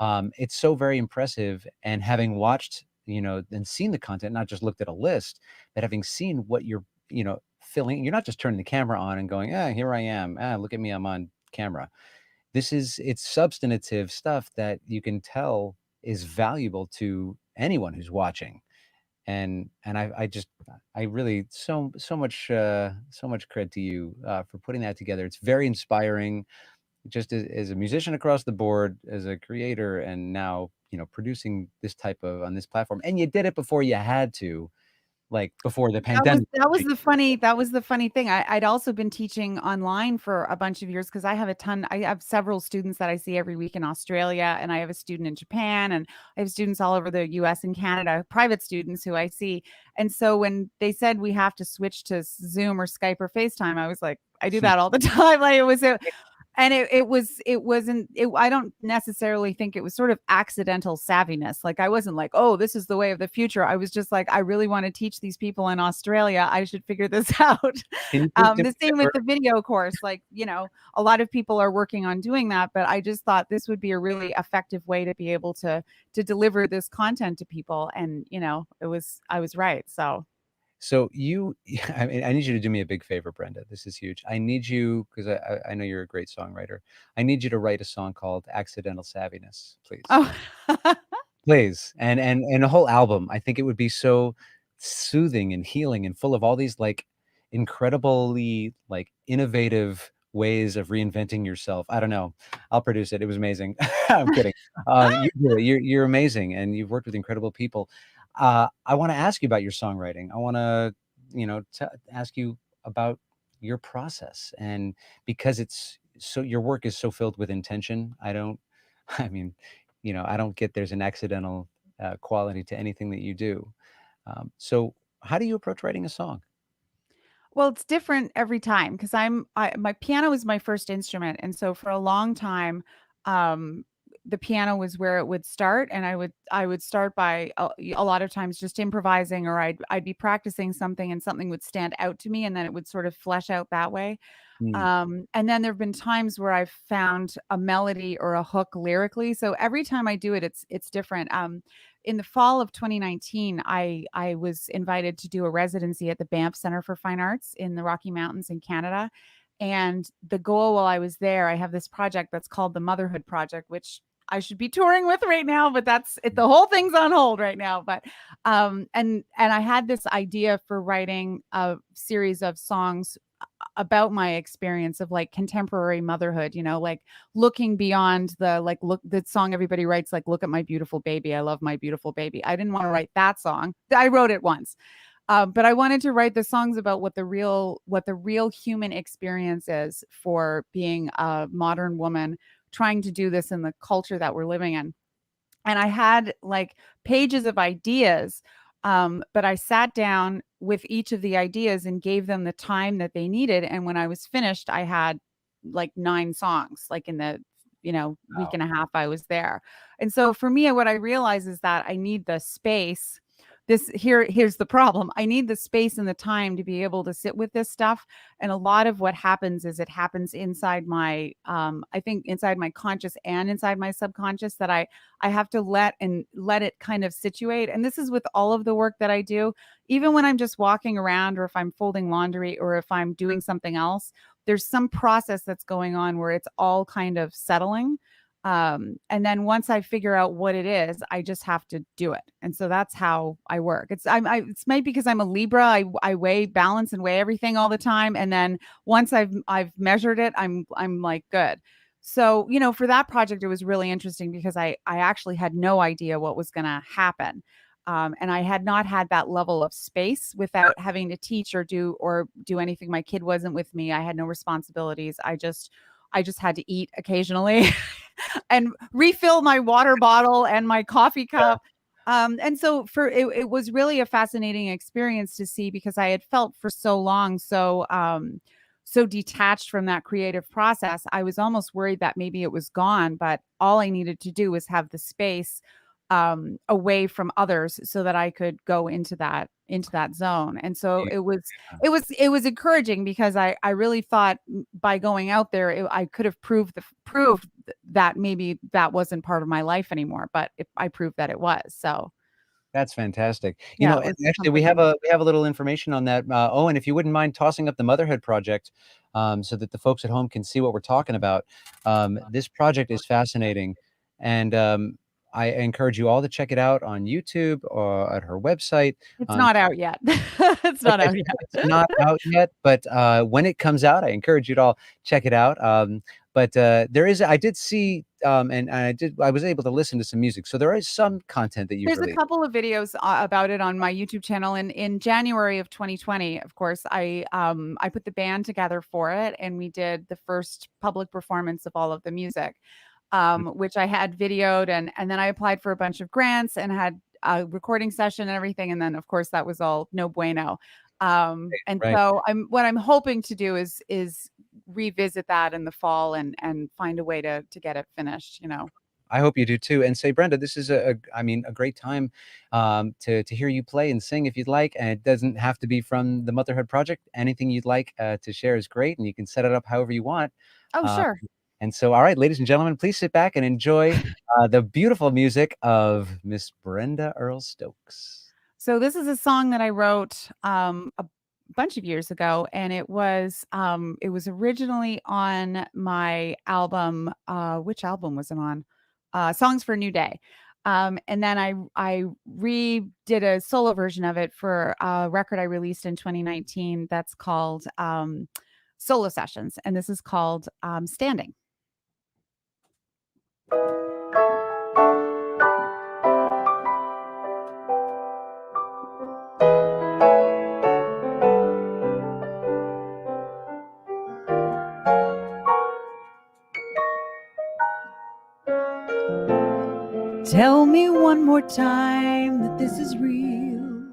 It's so very impressive. And having watched, and seen the content, not just looked at a list, but having seen what you're filling, you're not just turning the camera on and going, here I am. Look at me, I'm on camera. It's substantive stuff that you can tell is valuable to anyone who's watching. And I really, so much credit to you for putting that together. It's very inspiring, just as a musician across the board, as a creator, and now, producing this type of on this platform. And you did it before you had to, like before the pandemic. That was the funny thing. I'd also been teaching online for a bunch of years because I have several students that I see every week in Australia, and I have a student in Japan, and I have students all over the US and Canada, private students who I see. And so when they said we have to switch to Zoom or Skype or FaceTime, I was like, I do that all the time. Like I don't necessarily think it was sort of accidental savviness. Like I wasn't like, oh, this is the way of the future. I was just like, I really want to teach these people in Australia. I should figure this out. The same with the video course. Like, a lot of people are working on doing that, but I just thought this would be a really effective way to be able to deliver this content to people. And, I was right. So I mean, I need you to do me a big favor, Brenda. This is huge. I need you, because I know you're a great songwriter. I need you to write a song called "Accidental Savviness," please. Oh, Please. And a whole album. I think it would be so soothing and healing and full of all these like incredibly like innovative ways of reinventing yourself. I don't know. I'll produce it. It was amazing. I'm kidding. You're amazing, and you've worked with incredible people. I want to ask you about your songwriting. I want to, ask you about your process, and because your work is so filled with intention. I mean, I don't get there's an accidental quality to anything that you do. So how do you approach writing a song? well, it's different every time because my piano is my first instrument, and so for a long time, um, the piano was where it would start, and I would start by a lot of times just improvising, or I'd be practicing something, and something would stand out to me, and then it would sort of flesh out that way. Mm, And then there have been times where I've found a melody or a hook lyrically. So every time I do it, it's different. In the fall of 2019, I was invited to do a residency at the Banff Center for Fine Arts in the Rocky Mountains in Canada. And the goal while I was there, I have this project that's called the Motherhood Project, which I should be touring with right now, but that's it. The whole thing's on hold right now. But and I had this idea for writing a series of songs about my experience of like contemporary motherhood, like looking beyond the song everybody writes, like, look at my beautiful baby. I love my beautiful baby. I didn't want to write that song. I wrote it once. But I wanted to write the songs about what the real human experience is for being a modern woman trying to do this in the culture that we're living in. And I had like pages of ideas, but I sat down with each of the ideas and gave them the time that they needed. And when I was finished, I had like 9 songs, like in the week wow. and a half I was there. And so for me, what I realized is that I need the space. Here's the problem. I need the space and the time to be able to sit with this stuff. And a lot of what happens is it happens inside my I think inside my conscious and inside my subconscious, that I have to let it kind of situate. And this is with all of the work that I do, even when I'm just walking around, or if I'm folding laundry, or if I'm doing something else, there's some process that's going on where it's all kind of settling. And then once I figure out what it is, I just have to do it. And so that's how I work. It's maybe because I'm a Libra. I weigh balance and weigh everything all the time. And then once I've measured it, I'm like, good. So, for that project, it was really interesting because I actually had no idea what was going to happen. And I had not had that level of space without having to teach or do anything. My kid wasn't with me. I had no responsibilities. I just had to eat occasionally and refill my water bottle and my coffee cup. And so it was really a fascinating experience to see, because I had felt for so long so detached from that creative process. I was almost worried that maybe it was gone, but all I needed to do was have the space away from others so that I could go into that zone. And so it was encouraging, because I really thought by going out there, I could have proved that maybe that wasn't part of my life anymore, but I proved that it was. So That's fantastic. yeah, it And was actually, we have comforting. a little information on that. Owen, if you wouldn't mind tossing up the Motherhood Project, so that the folks at home can see what we're talking about. This project is fascinating, and I encourage you all to check it out on YouTube or at her website. It's Um, not out yet. It's not Okay, out so it's yet. not out yet, but when it comes out, I encourage you to all check it out. But I did see, and I was able to listen to some music, so there is some content that you've There's a released. couple of videos about it on my YouTube channel. And in January of 2020, of course, I put the band together for it, and we did the first public performance of all of the music, which I had videoed, and then I applied for a bunch of grants and had a recording session and everything. And then, of course, that was all no bueno. And Right. so what I'm hoping to do is revisit that in the fall and find a way to get it finished. I hope you do too. And say, Brenda, this is I mean, a great time to hear you play and sing if you'd like. And it doesn't have to be from the Motherhood Project. Anything you'd like to share is great, and you can set it up however you want. Oh, Uh, sure. and so, all right, ladies and gentlemen, please sit back and enjoy the beautiful music of Miss Brenda Earle Stokes. So this is a song that I wrote a bunch of years ago, and it was originally on my album. Which album was it on? Songs for a New Day. And then I redid a solo version of it for a record I released in 2019 that's called Solo Sessions, and this is called Standing. Tell me one more time that this is real.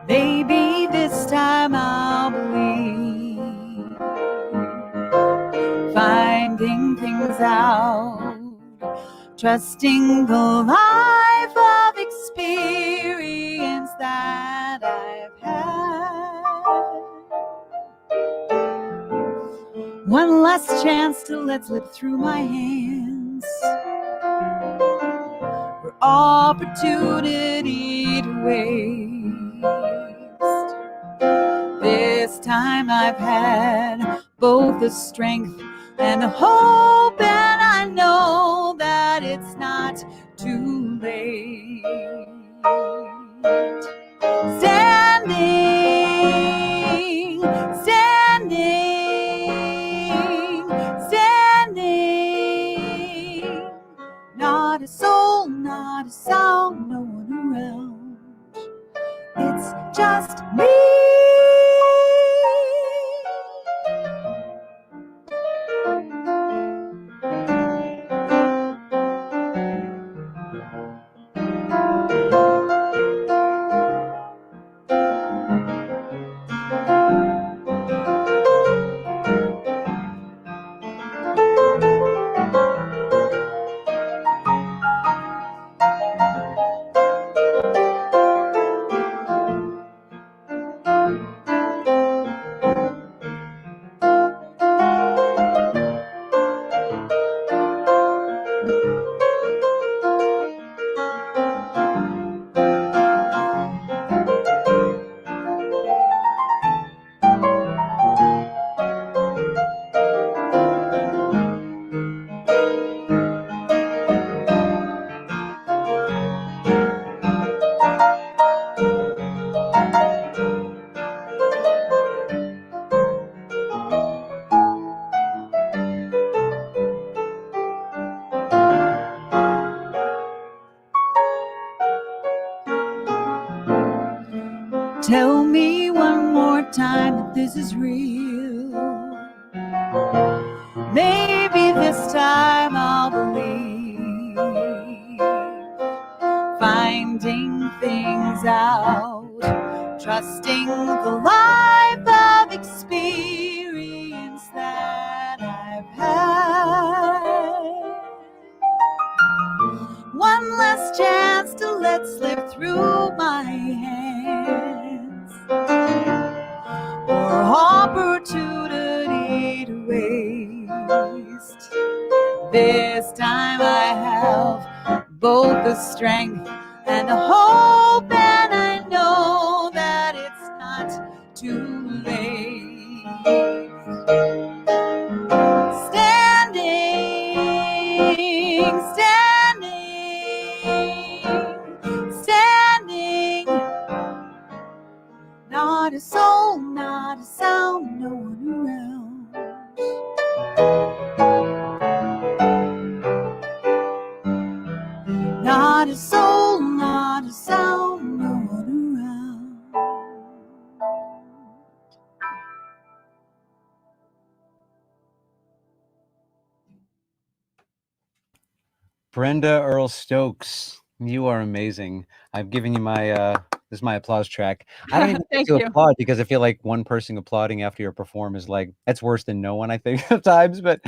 Maybe this time I'll believe. Finding things out, trusting the life of experience that I've had. One last chance to let slip through my hands, for opportunity to waste. This time I've had both the strength and the hope, and I know that it's not too late. Standing, standing, standing. Not a soul, not a sound, no one around. It's just me. one more time that this is real. Maybe this time I'll believe, finding things out, trusting the life of experience that I've had. One last chance to let slip through my hands, or opportunity to waste. This time I have both the strength and the hope, and I know that it's not too late. Standing, not a soul, not a sound, no one around. Not a soul, not a sound, no one around. Brenda Earle Stokes, you are amazing. I've given you my this is my applause track. I don't even get Thank to you. applaud because I feel like one person applauding after your perform is like that's worse than no one, I think, at times. But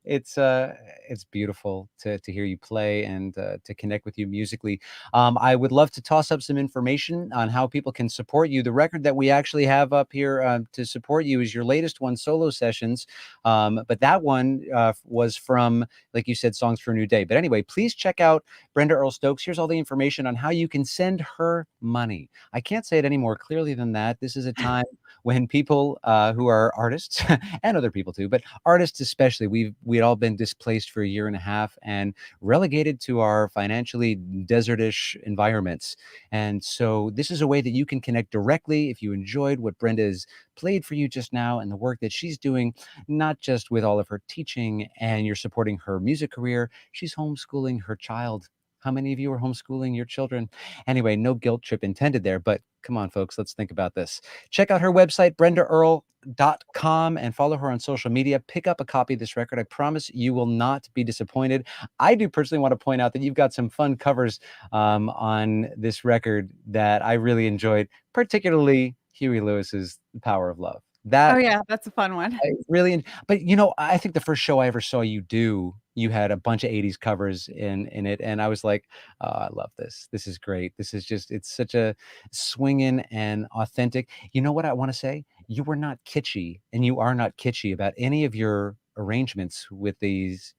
it's beautiful to hear you play and to connect with you musically. I would love to toss up some information on how people can support you. The record that we actually have up here to support you is your latest one, Solo Sessions. But that one was from, like you said, Songs for a New Day. But anyway, please check out Brenda Earle Stokes. Here's all the information on how you can send her money. I can't say it any more clearly than that. This is a time when people who are artists and other people too, but artists especially, we'd all been displaced for a year and a half and relegated to our financially desertish environments. And so this is a way that you can connect directly if you enjoyed what Brenda has played for you just now and the work that she's doing, not just with all of her teaching and you're supporting her music career, she's homeschooling her child. How many of you are homeschooling your children? Anyway, no guilt trip intended there, but come on, folks, let's think about this. Check out her website, brendaearle.com, and follow her on social media. Pick up a copy of this record. I promise you will not be disappointed. I do personally want to point out that you've got some fun covers on this record that I really enjoyed, particularly Huey Lewis's The Power of Love. Oh That yeah, that's a fun one. I really, but I think the first show I ever saw you do, you had a bunch of 80s covers in it. And I was like, oh, I love this. This is great. This is just, it's such a swinging and authentic. You know what I want to say? You were not kitschy and you are not kitschy about any of your arrangements with these,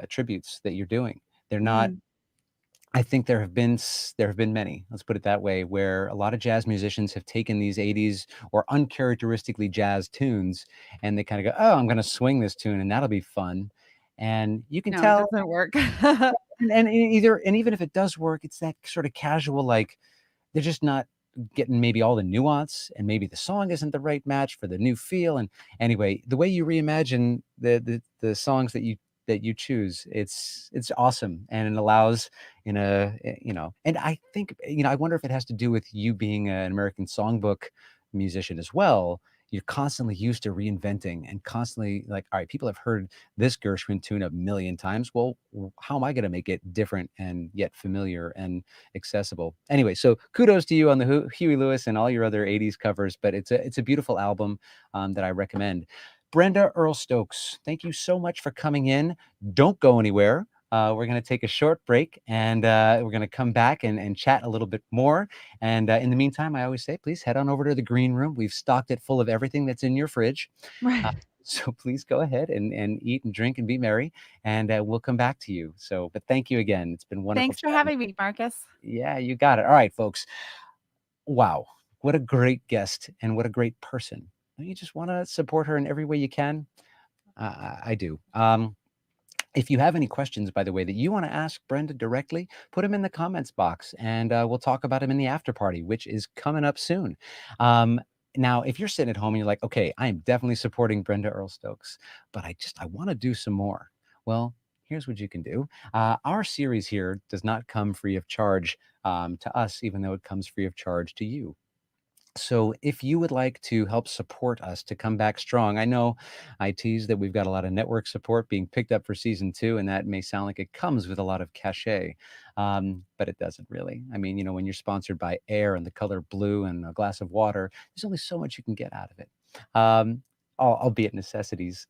tributes that you're doing. They're not, Mm. I think there have been many, let's put it that way, where a lot of jazz musicians have taken these 80s or uncharacteristically jazz tunes and they kind of go, "Oh, I'm gonna swing this tune and that'll be fun." And you can No, it tell doesn't work. and even if it does work, it's that sort of casual, like they're just not getting maybe all the nuance and maybe the song isn't the right match for the new feel. And anyway, the way you reimagine the songs that you choose, it's awesome and it allows and I think I wonder if it has to do with you being an American songbook musician as well. You're constantly used to reinventing and constantly like, all right, people have heard this Gershwin tune a million times. Well, how am I going to make it different and yet familiar and accessible? Anyway, so kudos to you on the Huey Lewis and all your other 80s covers, but it's a beautiful album that I recommend. Brenda Earle Stokes, thank you so much for coming in. Don't go anywhere. We're going to take a short break and we're going to come back and chat a little bit more. And in the meantime, I always say, please head on over to the green room. We've stocked it full of everything that's in your fridge. Uh, Right. so please go ahead and eat and drink and be merry. And we'll come back to you. But thank you again. It's been wonderful Thanks for chatting. having me, Marcus. Yeah, you got it. All right, folks. Wow. What a great guest and what a great person. Don't you just want to support her in every way you can? I do. If you have any questions, by the way, that you want to ask Brenda directly, put them in the comments box and we'll talk about them in the after party, which is coming up soon. Um, Now, if you're sitting at home and you're like, okay, I am definitely supporting Brenda Earle Stokes, but I want to do some more. Well, here's what you can do. Our series here does not come free of charge. to us, even though it comes free of charge to you. So if you would like to help support us to come back strong, I know I teased that we've got a lot of network support being picked up for season two, and that may sound like it comes with a lot of cachet, but it doesn't really. I mean, when you're sponsored by air and the color blue and a glass of water, there's only so much you can get out of it. Um, Albeit necessities.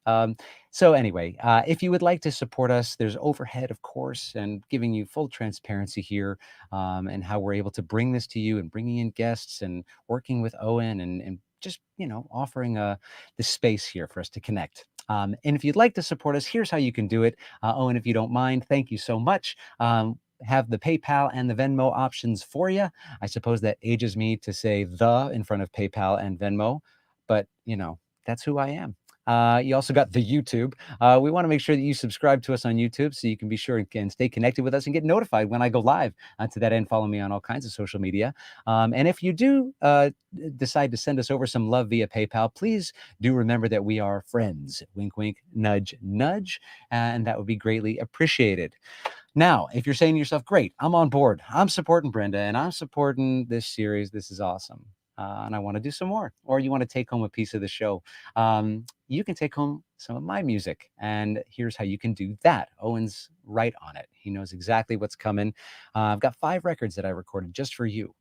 So anyway, if you would like to support us, there's overhead, of course, and giving you full transparency here, and how we're able to bring this to you and bringing in guests and working with Owen and just, offering the space here for us to connect. And if you'd like to support us, here's how you can do it. Owen, if you don't mind, thank you so much. Have the PayPal and the Venmo options for you. I suppose that ages me to say the in front of PayPal and Venmo, but that's who I am. You also got the YouTube. We want to make sure that you subscribe to us on YouTube so you can be sure and can stay connected with us and get notified when I go live. To that end, follow me on all kinds of social media. And if you do decide to send us over some love via PayPal, please do remember that we are friends. Wink, wink, nudge, nudge. And that would be greatly appreciated. Now, if you're saying to yourself, great, I'm on board. I'm supporting Brenda and I'm supporting this series. This is awesome. And I want to do some more, or you want to take home a piece of the show, you can take home some of my music. And here's how you can do that. Owen's right on it. He knows exactly what's coming. I've got 5 records that I recorded just for you.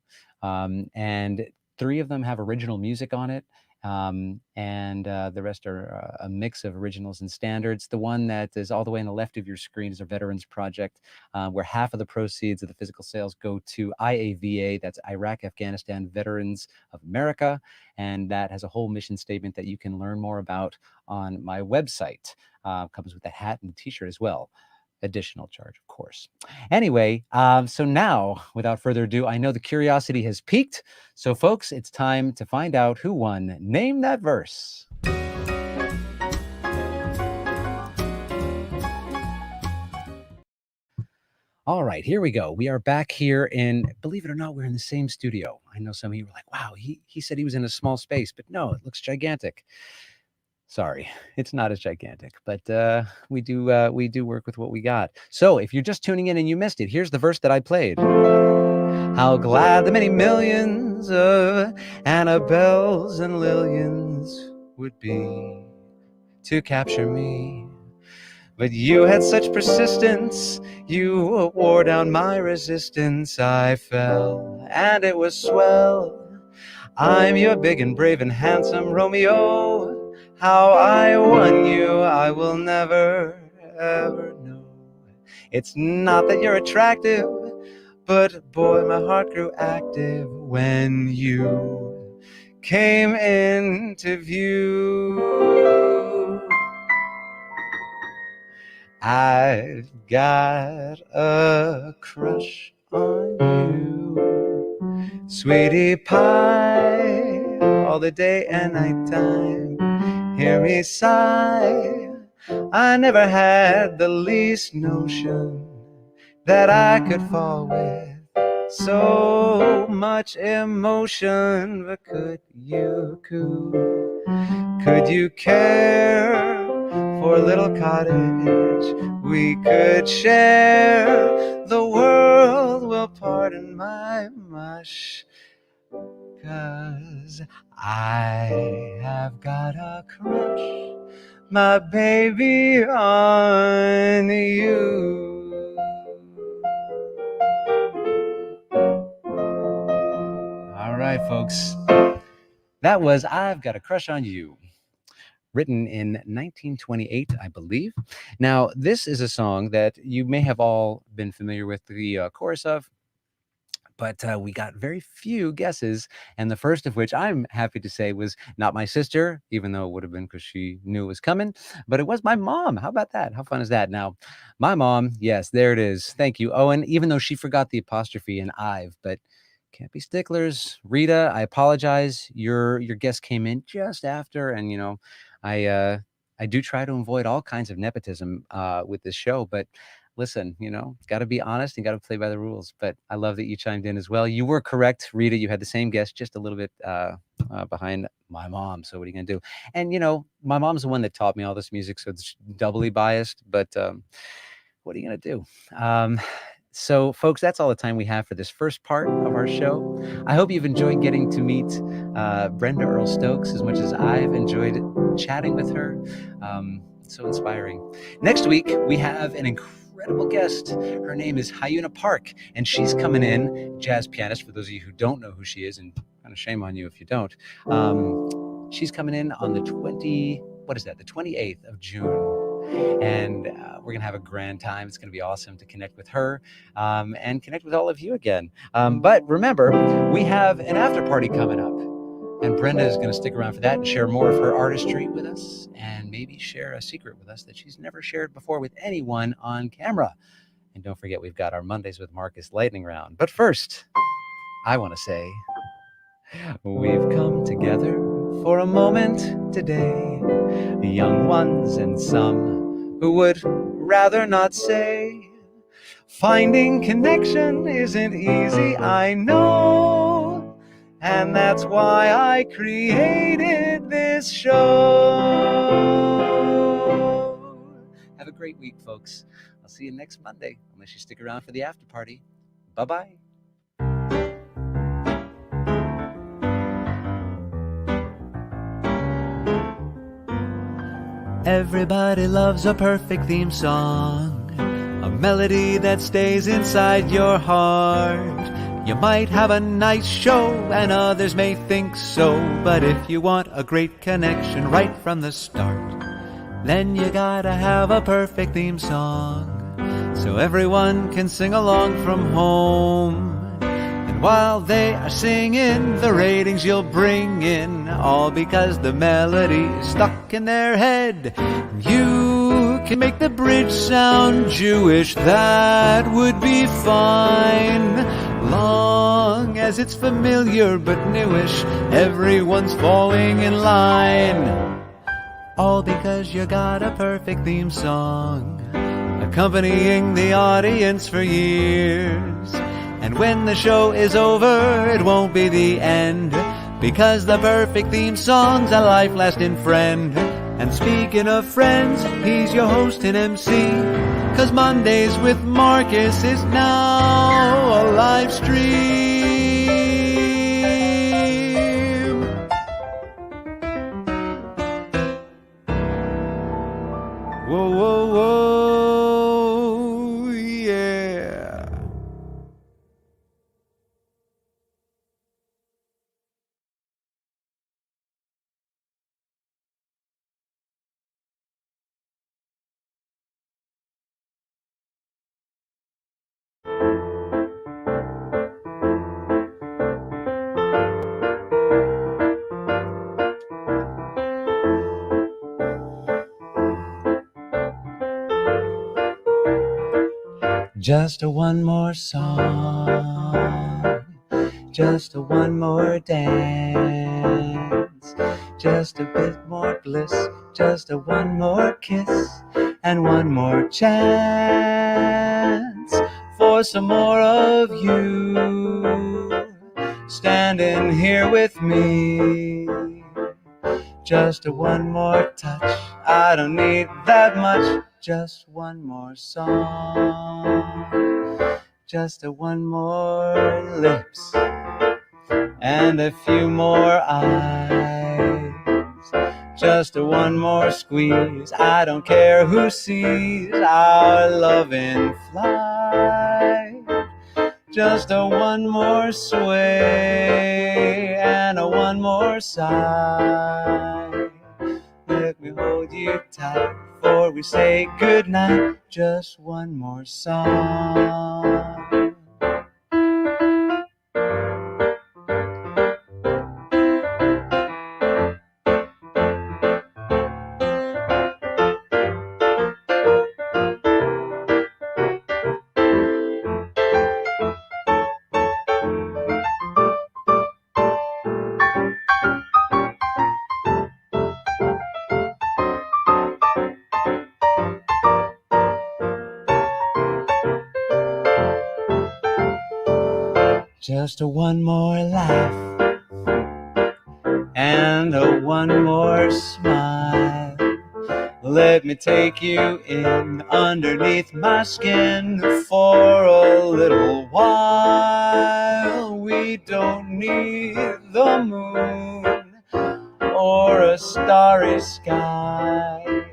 And 3 of them have original music on it. And the rest are a mix of originals and standards. The one that is all the way on the left of your screen is a Veterans Project, where half of the proceeds of the physical sales go to IAVA, that's Iraq Afghanistan Veterans of America, and that has a whole mission statement that you can learn more about on my website. Comes with a hat and a t-shirt as well. Additional charge, of course. Anyway, so now, without further ado, I know the curiosity has peaked. So, folks, it's time to find out who won Name That Verse. All right, here we go. We are back here in, believe it or not, we're in the same studio. I know some of you were like, wow, he said he was in a small space, but no, it looks gigantic. Sorry, it's not as gigantic, but we do work with what we got. So if you're just tuning in and you missed it, here's the verse that I played. How glad the many millions of Annabelles and Lillians would be to capture me. But you had such persistence, you wore down my resistance. I fell, and it was swell. I'm your big and brave and handsome Romeo. How I won you, I will never, ever know. It's not that you're attractive, but boy, my heart grew active when you came into view. I've got a crush on you, sweetie pie, all the day and night time. Hear me sigh, I never had the least notion that I could fall with so much emotion. But could you care for a little cottage we could share? The world will pardon my mush, 'cause I have got a crush, my baby, on you. All right, folks. That was I've Got a Crush on You, written in 1928, I believe. Now, this is a song that you may have all been familiar with the chorus of, but we got very few guesses. And the first of which I'm happy to say was not my sister, even though it would have been because she knew it was coming, but it was my mom. How about that? How fun is that? Now, my mom, yes, there it is. Thank you, Owen, even though she forgot the apostrophe in I've, but can't be sticklers. Rita, I apologize. Your guest came in just after, and I do try to avoid all kinds of nepotism with this show, but listen, got to be honest and got to play by the rules. But I love that you chimed in as well. You were correct, Rita. You had the same guess, just a little bit behind my mom. So what are you gonna do? And my mom's the one that taught me all this music, so it's doubly biased. But what are you gonna do? So, folks, that's all the time we have for this first part of our show. I hope you've enjoyed getting to meet Brenda Earle Stokes as much as I've enjoyed chatting with her. So inspiring. Next week, we have an incredible guest. Her name is Hyuna Park, and she's coming in, jazz pianist, for those of you who don't know who she is, and kind of shame on you if you don't. She's coming in on the 28th of June. And we're going to have a grand time. It's going to be awesome to connect with her and connect with all of you again. But remember, we have an after party coming up. And Brenda is going to stick around for that and share more of her artistry with us and maybe share a secret with us that she's never shared before with anyone on camera. And don't forget, we've got our Mondays with Marcus lightning round. But first, I want to say, we've come together for a moment today, young ones and some who would rather not say. Finding connection isn't easy, I know, and that's why I created this show. Have a great week, folks. I'll see you next Monday, unless you stick around for the after party. Bye-bye. Everybody loves a perfect theme song, a melody that stays inside your heart. You might have a nice show and others may think so, but if you want a great connection right from the start, then you gotta have a perfect theme song, so everyone can sing along from home. And while they are singing, the ratings you'll bring in, all because the melody is stuck in their head. You can make the bridge sound Jewish, that would be fine, long as it's familiar but newish. Everyone's falling in line, all because you got a perfect theme song, accompanying the audience for years. And when the show is over, it won't be the end, because the perfect theme song's a life-lasting friend. And speaking of friends, he's your host and MC, 'cause Mondays with Marcus is now a live stream. Whoa, whoa, whoa, yeah. Just a one more song, just a one more dance, just a bit more bliss, just a one more kiss, and one more chance for some more of you standing here with me. Just a one more touch, I don't need that much, just one more song, just a one more lips, and a few more eyes, just a one more squeeze. I don't care who sees our loving flight, just a one more sway and a one more sigh. Let me hold you tight before we say goodnight. Just one more song. Just a one more laugh and a one more smile. Let me take you in underneath my skin for a little while. We don't need the moon or a starry sky.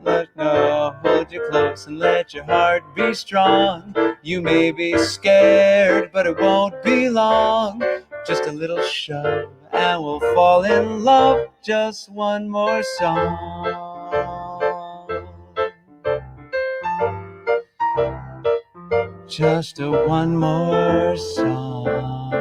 Let me hold you close and let your heart be strong. You may be scared, but it won't be long. Just a little shove and we'll fall in love. Just one more song. Just a one more song.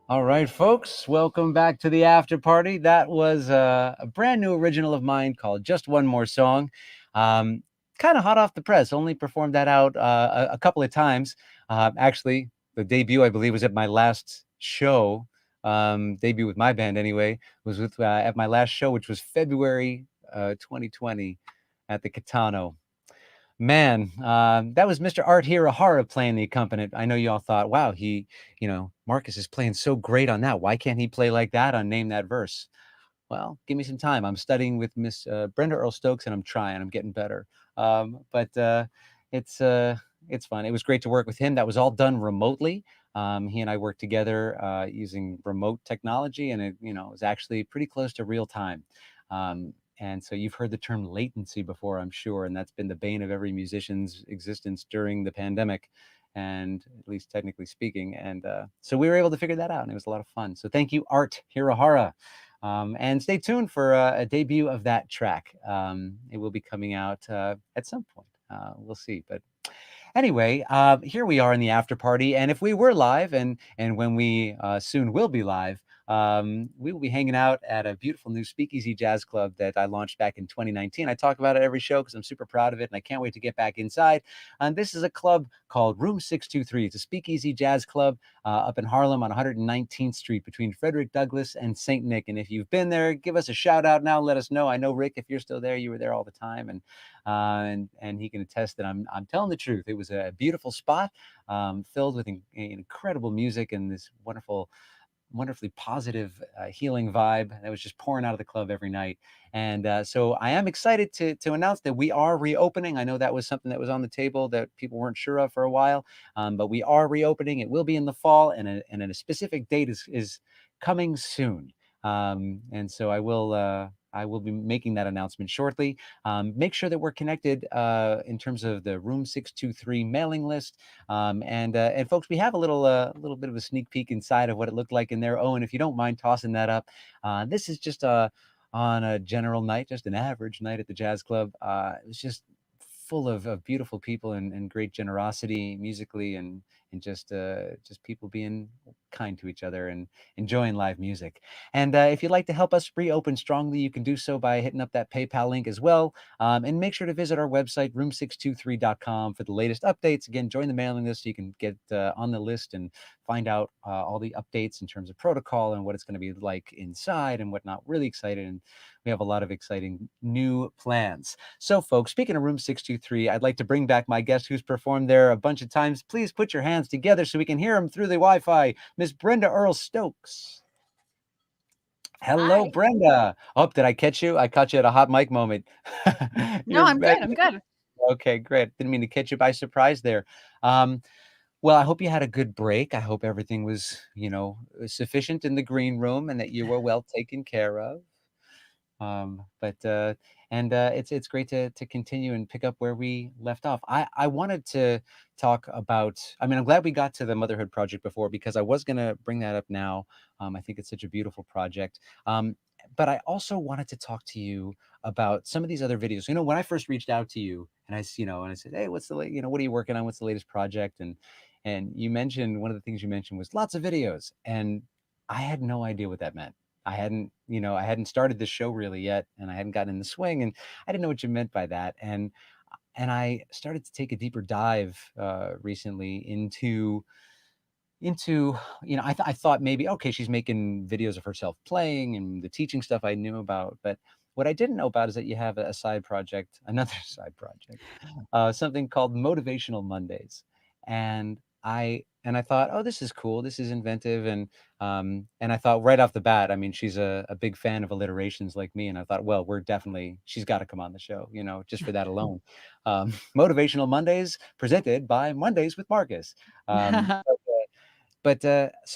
All right, folks, welcome back to the after party. That was a brand new original of mine called Just One More Song. Kind of hot off the press, only performed that out a couple of times. Actually, the debut, I believe, was at my last show, debut with my band anyway, was with at my last show, which was February 2020 at the Katano. Man, that was Mr. Art Hirahara playing the accompaniment. I know you all thought, wow, Marcus is playing so great on that. Why can't he play like that on Name That Verse? Well, give me some time. I'm studying with Miss Brenda Earle Stokes, and I'm trying. I'm getting better. But it's fun. It was great to work with him. That was all done remotely. He and I worked together using remote technology, and it was actually pretty close to real time. And so you've heard the term latency before, I'm sure, and that's been the bane of every musician's existence during the pandemic, and at least technically speaking. And so we were able to figure that out, and it was a lot of fun. So thank you, Art Hirahara. And stay tuned for a debut of that track. It will be coming out at some point. We'll see. But anyway, here we are in the after party. And if we were live, and when we soon will be live, we will be hanging out at a beautiful new speakeasy jazz club that I launched back in 2019. I talk about it every show because I'm super proud of it, and I can't wait to get back inside. And this is a club called Room 623. It's a speakeasy jazz club up in Harlem on 119th Street between Frederick Douglass and St. Nick. And if you've been there, give us a shout out now. Let us know. I know, Rick, if you're still there, you were there all the time, and he can attest that I'm telling the truth. It was a beautiful spot, filled with incredible music and this wonderfully positive, healing vibe that was just pouring out of the club every night. And so I am excited to announce that we are reopening. I know that was something that was on the table that people weren't sure of for a while, but we are reopening. It will be in the fall, and a specific date is coming soon. And so I will be making that announcement shortly. Make sure that we're connected in terms of the Room 623 mailing list. And folks, we have a little bit of a sneak peek inside of what it looked like in there. Owen, if you don't mind tossing that up, this is just on a general night, just an average night at the jazz club. It was just full of beautiful people and great generosity musically, and just people being kind to each other and enjoying live music. And if you'd like to help us reopen strongly, you can do so by hitting up that PayPal link as well. And make sure to visit our website, room623.com, for the latest updates. Again, join the mailing list so you can get on the list and find out all the updates in terms of protocol and what it's going to be like inside and whatnot. Really excited. And we have a lot of exciting new plans. So, folks, speaking of Room 623, I'd like to bring back my guest who's performed there a bunch of times. Please put your hands together so we can hear him through the Wi-Fi. Miss Brenda Earle Stokes. Hello, Hi. Brenda. Oh, did I catch you? I caught you at a hot mic moment. No, I'm good. I'm good. Okay, great. Didn't mean to catch you by surprise there. Um, well, I hope you had a good break. I hope everything was, sufficient in the green room and that you were well taken care of. But and it's great to continue and pick up where we left off. I wanted to talk about. I mean, I'm glad we got to the Motherhood Project before, because I was going to bring that up now. I think it's such a beautiful project. But I also wanted to talk to you about some of these other videos. When I first reached out to you, and I said, hey, what's the what are you working on? What's the latest project? And you mentioned, one of the things you mentioned was lots of videos, and I had no idea what that meant. I hadn't started the show really yet, and I hadn't gotten in the swing, and I didn't know what you meant by that. And I started to take a deeper dive recently into I thought maybe, okay, she's making videos of herself playing and the teaching stuff I knew about, but what I didn't know about is that you have a side project, another side project, something called Motivational Mondays, and I thought, oh, this is cool, this is inventive, and I thought right off the bat, I mean, she's a big fan of alliterations like me, and I thought, well, she's got to come on the show, just for that alone. Motivational Mondays presented by Mondays with Marcus. So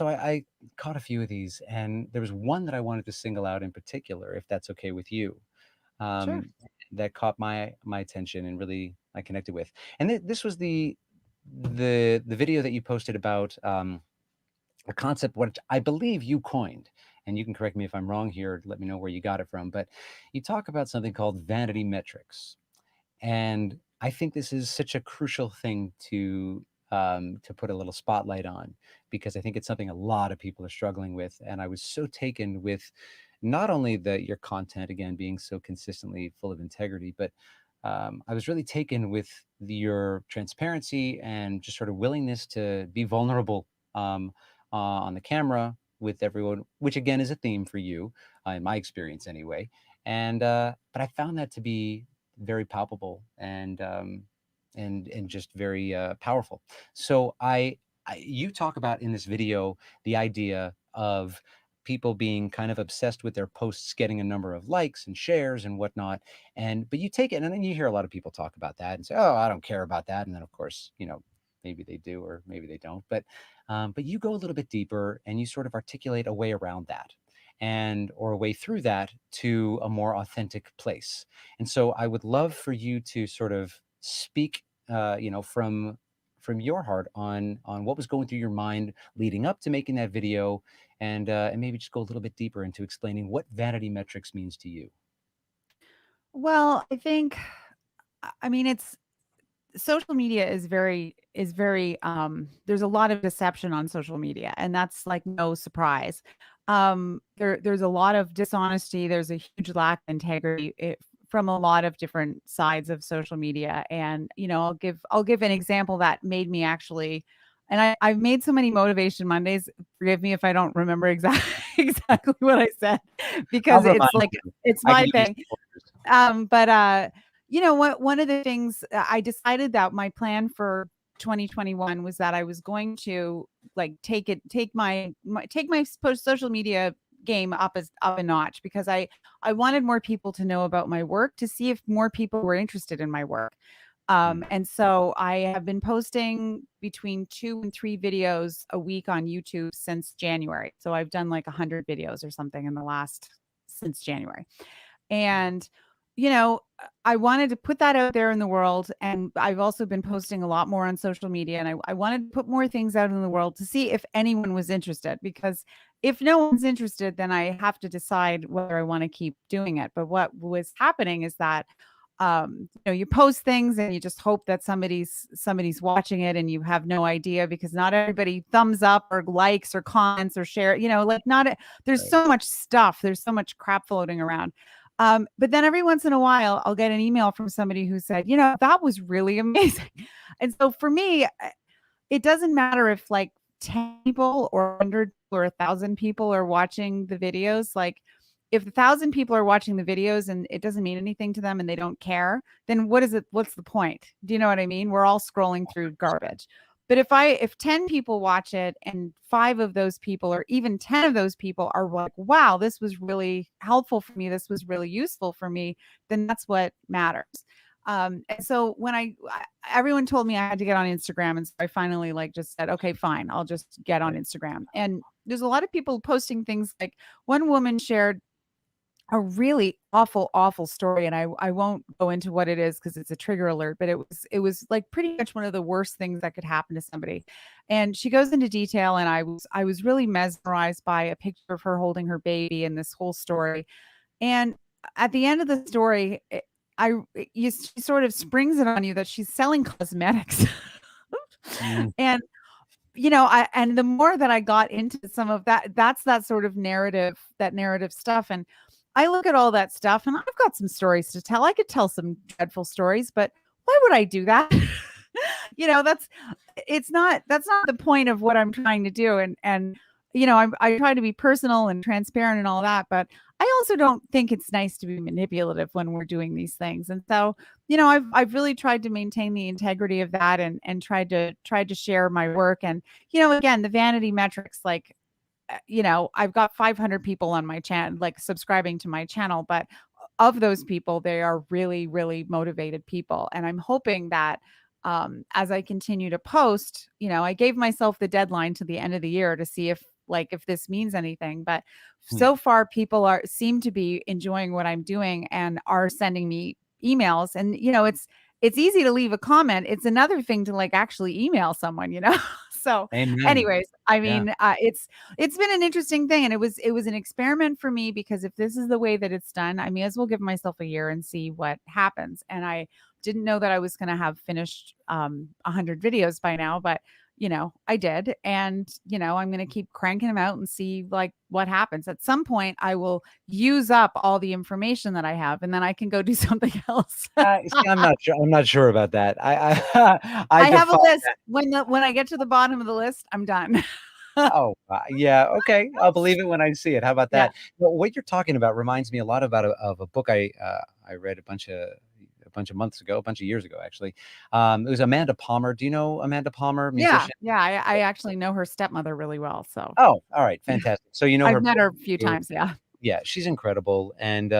I caught a few of these, and there was one that I wanted to single out in particular, if that's okay with you, Sure. um, that caught my attention and really I connected with. And this was the video that you posted about a concept which I believe you coined. And you can correct me if I'm wrong here. Let me know where you got it from. But you talk about something called vanity metrics. And I think this is such a crucial thing to put a little spotlight on, because I think it's something a lot of people are struggling with. And I was so taken with not only your content again being so consistently full of integrity, but I was really taken with your transparency and just sort of willingness to be vulnerable on the camera with everyone, which again is a theme for you, in my experience anyway. And but I found that to be very palpable and just very powerful. So you talk about in this video the idea of people being kind of obsessed with their posts getting a number of likes and shares and whatnot. And but you take it, and then you hear a lot of people talk about that and say, "Oh, I don't care about that." And then, of course, maybe they do or maybe they don't. But you go a little bit deeper and you sort of articulate a way around that or a way through that to a more authentic place. And so I would love for you to sort of speak, from your heart on what was going through your mind leading up to making that video, and maybe just go a little bit deeper into explaining what vanity metrics means to you. Well, I think, I mean, it's social media is very there's a lot of deception on social media, and that's like no surprise. There's a lot of dishonesty, there's a huge lack of integrity from a lot of different sides of social media. And I'll give an example that made me actually, and I've made so many motivation Mondays, forgive me if I don't remember exactly what I said, I'll because remind it's like you. it's I can my give you thing. spoilers. But what one of the things, I decided that my plan for 2021 was that I was going to like take my social media game up a notch, because I wanted more people to know about my work, to see if more people were interested in my work. And so I have been posting between 2 and 3 videos a week on YouTube since January. So I've done like 100 videos or something in the last since January. And, I wanted to put that out there in the world. And I've also been posting a lot more on social media. And I wanted to put more things out in the world to see if anyone was interested. Because if no one's interested, then I have to decide whether I want to keep doing it. But what was happening is that, you post things and you just hope that somebody's watching it, and you have no idea, because not everybody thumbs up or likes or comments or share, like not, there's Right. so much stuff. There's so much crap floating around. But then every once in a while, I'll get an email from somebody who said, that was really amazing. And so for me, it doesn't matter if like 10 people or 100 or 1,000 people are watching the videos. Like, if 1,000 people are watching the videos and it doesn't mean anything to them and they don't care, then what's the point? Do you know what I mean? We're all scrolling through garbage. But if 10 people watch it and 5 of those people, or even 10 of those people, are like, wow, this was really helpful for me, this was really useful for me, then that's what matters. And so when everyone told me I had to get on Instagram, and so I finally like just said, okay, fine, I'll just get on Instagram. And there's a lot of people posting things. Like, one woman shared a really awful, awful story. And I won't go into what it is because it's a trigger alert, but it was like pretty much one of the worst things that could happen to somebody. And she goes into detail, and I was really mesmerized by a picture of her holding her baby and this whole story. And at the end of the story, she sort of springs it on you that she's selling cosmetics. Mm, And and the more that I got into some of that's that sort of narrative stuff. And I look at all that stuff, and I've got some stories to tell. I could tell some dreadful stories, but why would I do that? That's not the point of what I'm trying to do. And I try to be personal and transparent and all that, but I also don't think it's nice to be manipulative when we're doing these things. And so, I've really tried to maintain the integrity of that, and tried to share my work. And, again, the vanity metrics, like, I've got 500 people on my channel, like, subscribing to my channel, but of those people, they are really, really motivated people. And I'm hoping that, as I continue to post, I gave myself the deadline to the end of the year to see if this means anything. But Hmm. so far, people seem to be enjoying what I'm doing and are sending me emails. And, it's easy to leave a comment. It's another thing to, like, actually email someone. So Amen. anyways, I Yeah. mean, it's been an interesting thing, and it was an experiment for me, because if this is the way that it's done, I may as well give myself a year and see what happens. And I didn't know that I was going to have finished 100 videos by now, but I did. And I'm going to keep cranking them out and see, like, what happens. At some point I will use up all the information that I have, and then I can go do something else. See, I'm not sure. I'm not sure about that. I I have a defy list. that. When I get to the bottom of the list, I'm done. Oh, yeah. Okay, I'll believe it when I see it. How about Yeah. that? Well, what you're talking about reminds me a lot of a book I read a bunch of months ago, a bunch of years ago, actually. It was Amanda Palmer. Do you know Amanda Palmer, Yeah, musician? yeah, I actually know her stepmother really well, so Oh, all right, fantastic. So you know I've her met book. her a few times, yeah. Yeah, she's incredible. And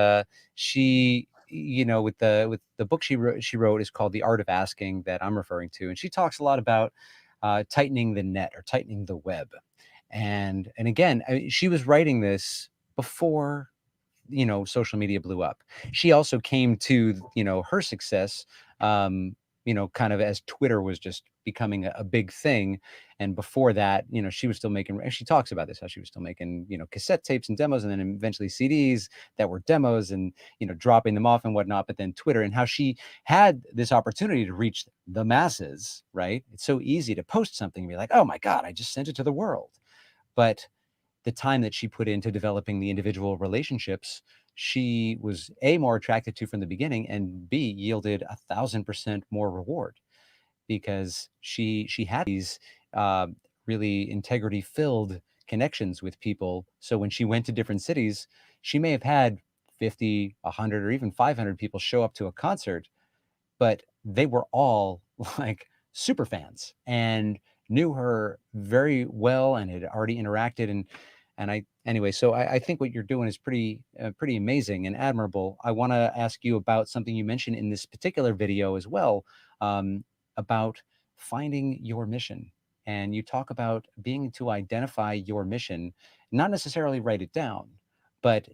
she, with the book she wrote is called The Art of Asking, that I'm referring to, and she talks a lot about tightening the net, or tightening the web. And again, she was writing this before social media blew up. She also came to her success, kind of as Twitter was just becoming a big thing. And before that, she was still making, and she talks about this, how she was still making cassette tapes and demos, and then eventually CDs that were demos, and dropping them off and whatnot. But then Twitter, and how she had this opportunity to reach the masses, right? It's so easy to post something and be like, oh my god, I just sent it to the world. But the time that she put into developing the individual relationships, she was A, more attracted to from the beginning, and B, yielded 1,000% more reward, because she had these uh, really integrity filled connections with people. So when she went to different cities, she may have had 50, 100, or even 500 people show up to a concert, but they were all like super fans and knew her very well and had already interacted. And I anyway, so I think what you're doing is pretty amazing and admirable. I want to ask you about something you mentioned in this particular video as well, um, about finding your mission. And you talk about being to identify your mission, not necessarily write it down, but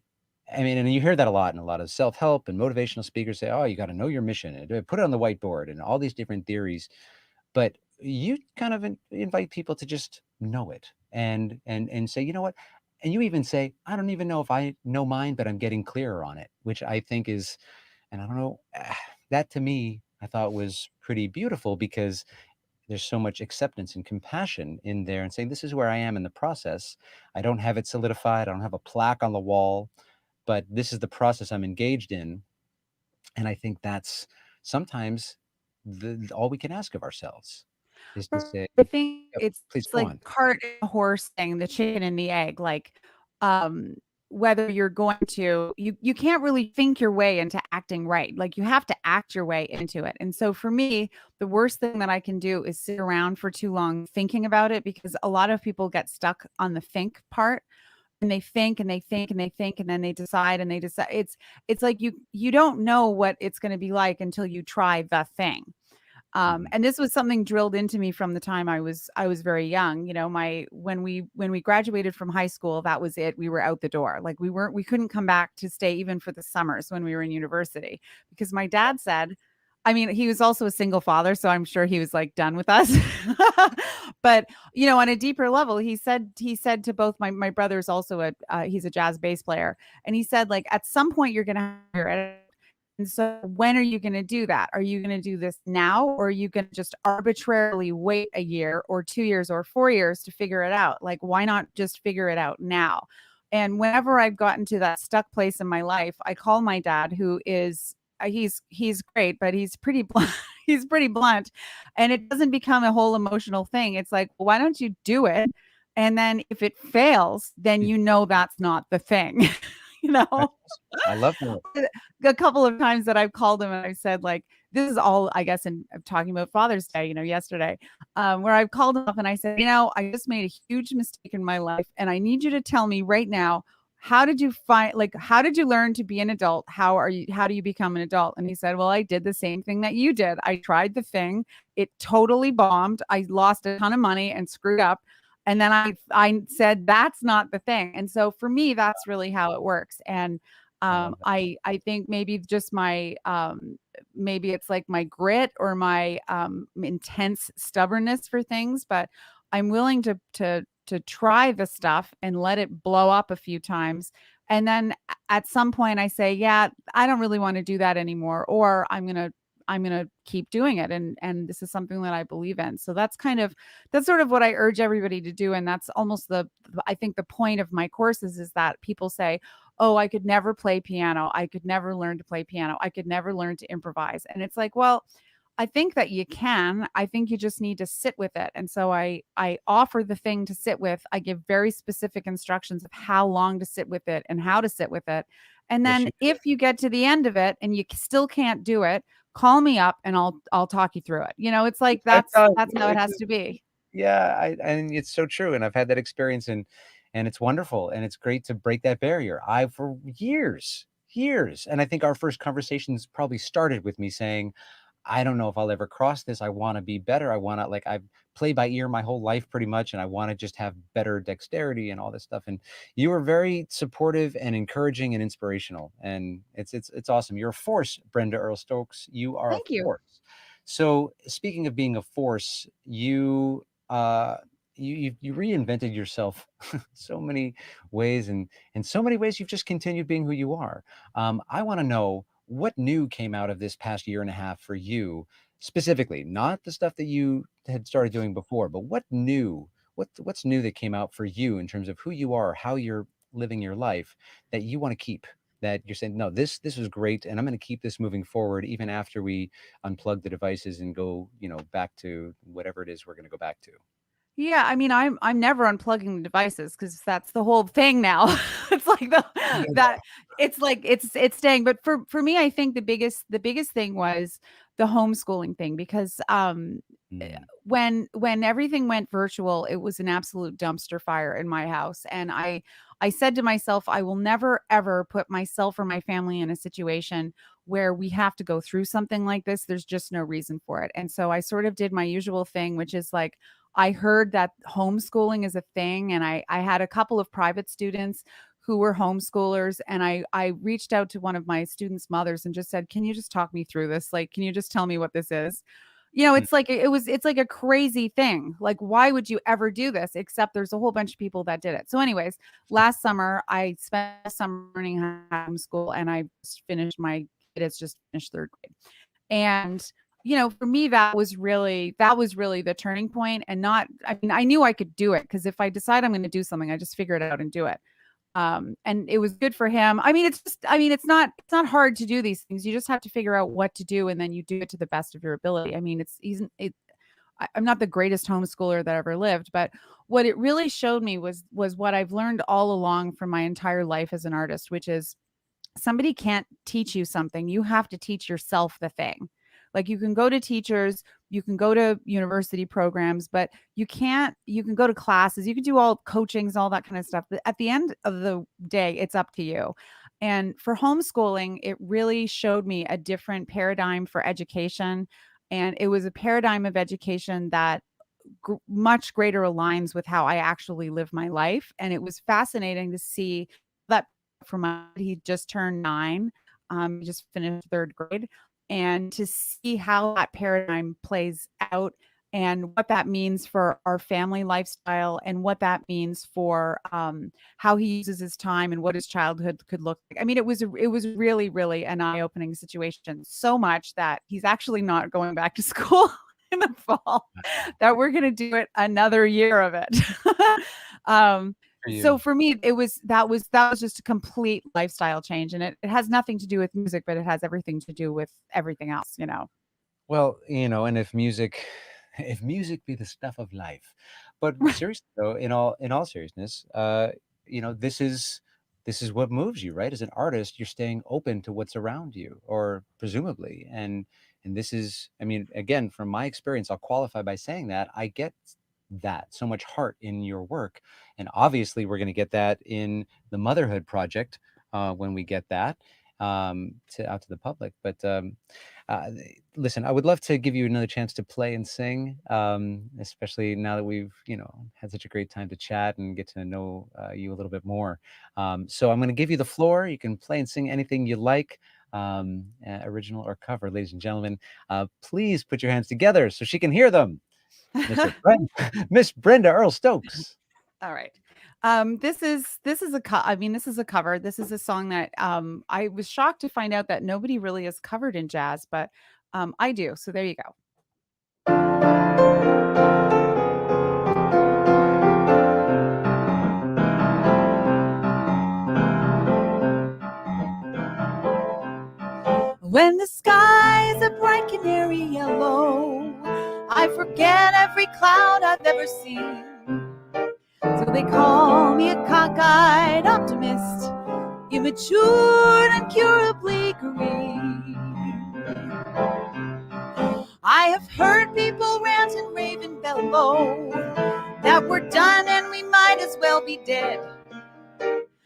I mean, and you hear that a lot, and a lot of self-help and motivational speakers say, "Oh, you got to know your mission and put it on the whiteboard," and all these different theories. But you kind of invite people to just know it, and say, you know what? And you even say, "I don't even know if I know mine, but I'm getting clearer on it," which I think is, and I don't know, that to me, I thought was pretty beautiful, because there's so much acceptance and compassion in there, and saying, "This is where I am in the process. I don't have it solidified. I don't have a plaque on the wall, but this is the process I'm engaged in." And I think that's sometimes all we can ask of ourselves, is to say, I think yep, it's please go like on. cart and the horse thing, the chicken and the egg. Like, um, whether you're going to, you can't really think your way into acting right. Like, you have to act your way into it. And so for me, the worst thing that I can do is sit around for too long thinking about it, because a lot of people get stuck on the think part, and they think and they think and they think, and then they decide. It's like you don't know what it's going to be like until you try the thing. Mhm. And this was something drilled into me from the time I was very young. My when we graduated from high school, that was it. We were out the door. Like, we couldn't come back to stay even for the summers when we were in university, because my dad said, I mean, he was also a single father, so I'm sure he was, like, done with us. But, on a deeper level, he said to both my brother's also he's a jazz bass player, and he said, like, at some point you're gonna have your, and so when are you going to do that? Are you going to do this now, or are you going to just arbitrarily wait a year or 2 years or 4 years to figure it out? Like, why not just figure it out now? And whenever I've gotten to that stuck place in my life, I call my dad, who is he's great, but he's pretty blunt. He's pretty blunt, and it doesn't become a whole emotional thing. It's like, well, why don't you do it? And then if it fails, then Mm. you know that's not the thing. you That's know, awesome. I love that. a couple of times that I've called him and I said, like, this is all, I guess, in talking about Father's Day, yesterday, where I've called him up and I said, I just made a huge mistake in my life. And I need you to tell me right now, how did you how did you learn to be an adult? How do you become an adult? And he said, well, I did the same thing that you did. I tried the thing. It totally bombed. I lost a ton of money and screwed up. And then I said, that's not the thing. And so for me, that's really how it works. And I love that. I think maybe just my maybe it's like my grit or my intense stubbornness for things, but I'm willing to try the stuff and let it blow up a few times. And then at some point I say, yeah, I don't really want to do that anymore, or I'm gonna keep doing it, and this is something that I believe in. So that's sort of what I urge everybody to do, and that's almost I think the point of my courses is that people say, oh, I could never play piano, I could never learn to play piano, I could never learn to improvise. And it's like, well, I think that you can. I think you just need to sit with it. And so I offer the thing to sit with. I give very specific instructions of how long to sit with it and how to sit with it. And Yes, then you do. if you get to the end of it and you still can't do it, call me up and I'll talk you through it. It's like I thought, that's how it it's has to be. yeah, and it's so true, and I've had that experience, and it's wonderful, and it's great to break that barrier. I for years, and I think our first conversations probably started with me saying, I don't know if I'll ever cross this. I want to be better. I want to like I've played by ear my whole life pretty much, and I want to just have better dexterity and all this stuff. And you were very supportive and encouraging and inspirational, and it's awesome. You're a force, Brenda Earle Stokes. You are a Thank you. force. So speaking of being a force, you reinvented yourself so many ways, and in so many ways you've just continued being who you are. I want to know what new came out of this past year and a half for you specifically, not the stuff that you had started doing before, but what's new that came out for you in terms of who you are, how you're living your life that you want to keep, that you're saying, no, this was great, and I'm going to keep this moving forward even after we unplug the devices and go, back to whatever it is we're going to go back to. Yeah, I mean, I'm never unplugging the devices because that's the whole thing now. It's like that it's like it's staying. But for me, I think the biggest thing was the homeschooling thing because Mm, when everything went virtual, it was an absolute dumpster fire in my house. And I said to myself, I will never ever put myself or my family in a situation where we have to go through something like this. There's just no reason for it. And so I sort of did my usual thing, which is like I heard that homeschooling is a thing, and I had a couple of private students who were homeschoolers, and I reached out to one of my students' mothers and just said, "Can you just talk me through this? Like, can you just tell me what this is?" mm, It's like it's like a crazy thing. Like, why would you ever do this? Except there's a whole bunch of people that did it. So, anyways, last summer I spent the summer learning how to homeschool, and I just finished my kid has just finished third grade. And, for me, that was really the turning point. And not, I mean, I knew I could do it because if I decide I'm going to do something, I just figure it out and do it. And it was good for him. I mean, it's not hard to do these things. You just have to figure out what to do, and then you do it to the best of your ability. I mean, I'm not the greatest homeschooler that ever lived, but what it really showed me was what I've learned all along from my entire life as an artist, which is somebody can't teach you something. You have to teach yourself the thing. Like you can go to teachers, you can go to university programs, but you can go to classes, you can do all coachings, all that kind of stuff. But at the end of the day, it's up to you. And for homeschooling, it really showed me a different paradigm for education. And it was a paradigm of education that much greater aligns with how I actually live my life. And it was fascinating to see that from he just turned 9, he just finished third grade, and to see how that paradigm plays out and what that means for our family lifestyle and what that means for how he uses his time and what his childhood could look like. I mean, it was really, really an eye-opening situation, so much that he's actually not going back to school in the fall, that we're going to do it another year of it. um, for so you. for me, that was just a complete lifestyle change, and it has nothing to do with music, but it has everything to do with everything else. Well, and if music if music be the stuff of life. But seriously though, in all seriousness, this is what moves you, right? As an artist, you're staying open to what's around you, or presumably. And this is, I mean, again, from my experience, I'll qualify by saying that I get that so much heart in your work. And obviously we're going to get that in the Motherhood Project, when we get that out to the public. But uh, listen, I would love to give you another chance to play and sing, especially now that we've had such a great time to chat and get to know you a little bit more. So I'm going to give you the floor. You can play and sing anything you like, original or cover. Ladies and gentlemen, please put your hands together so she can hear them. Miss Brenda Earle Stokes. All right. This is this is a cover. This is a song that I was shocked to find out that nobody really has covered in jazz, but I do. So there you go. When the sky's a bright canary yellow, I forget every cloud I've ever seen. So they call me a cockeyed optimist, immature and incurably green. I have heard people rant and rave and bellow that we're done and we might as well be dead.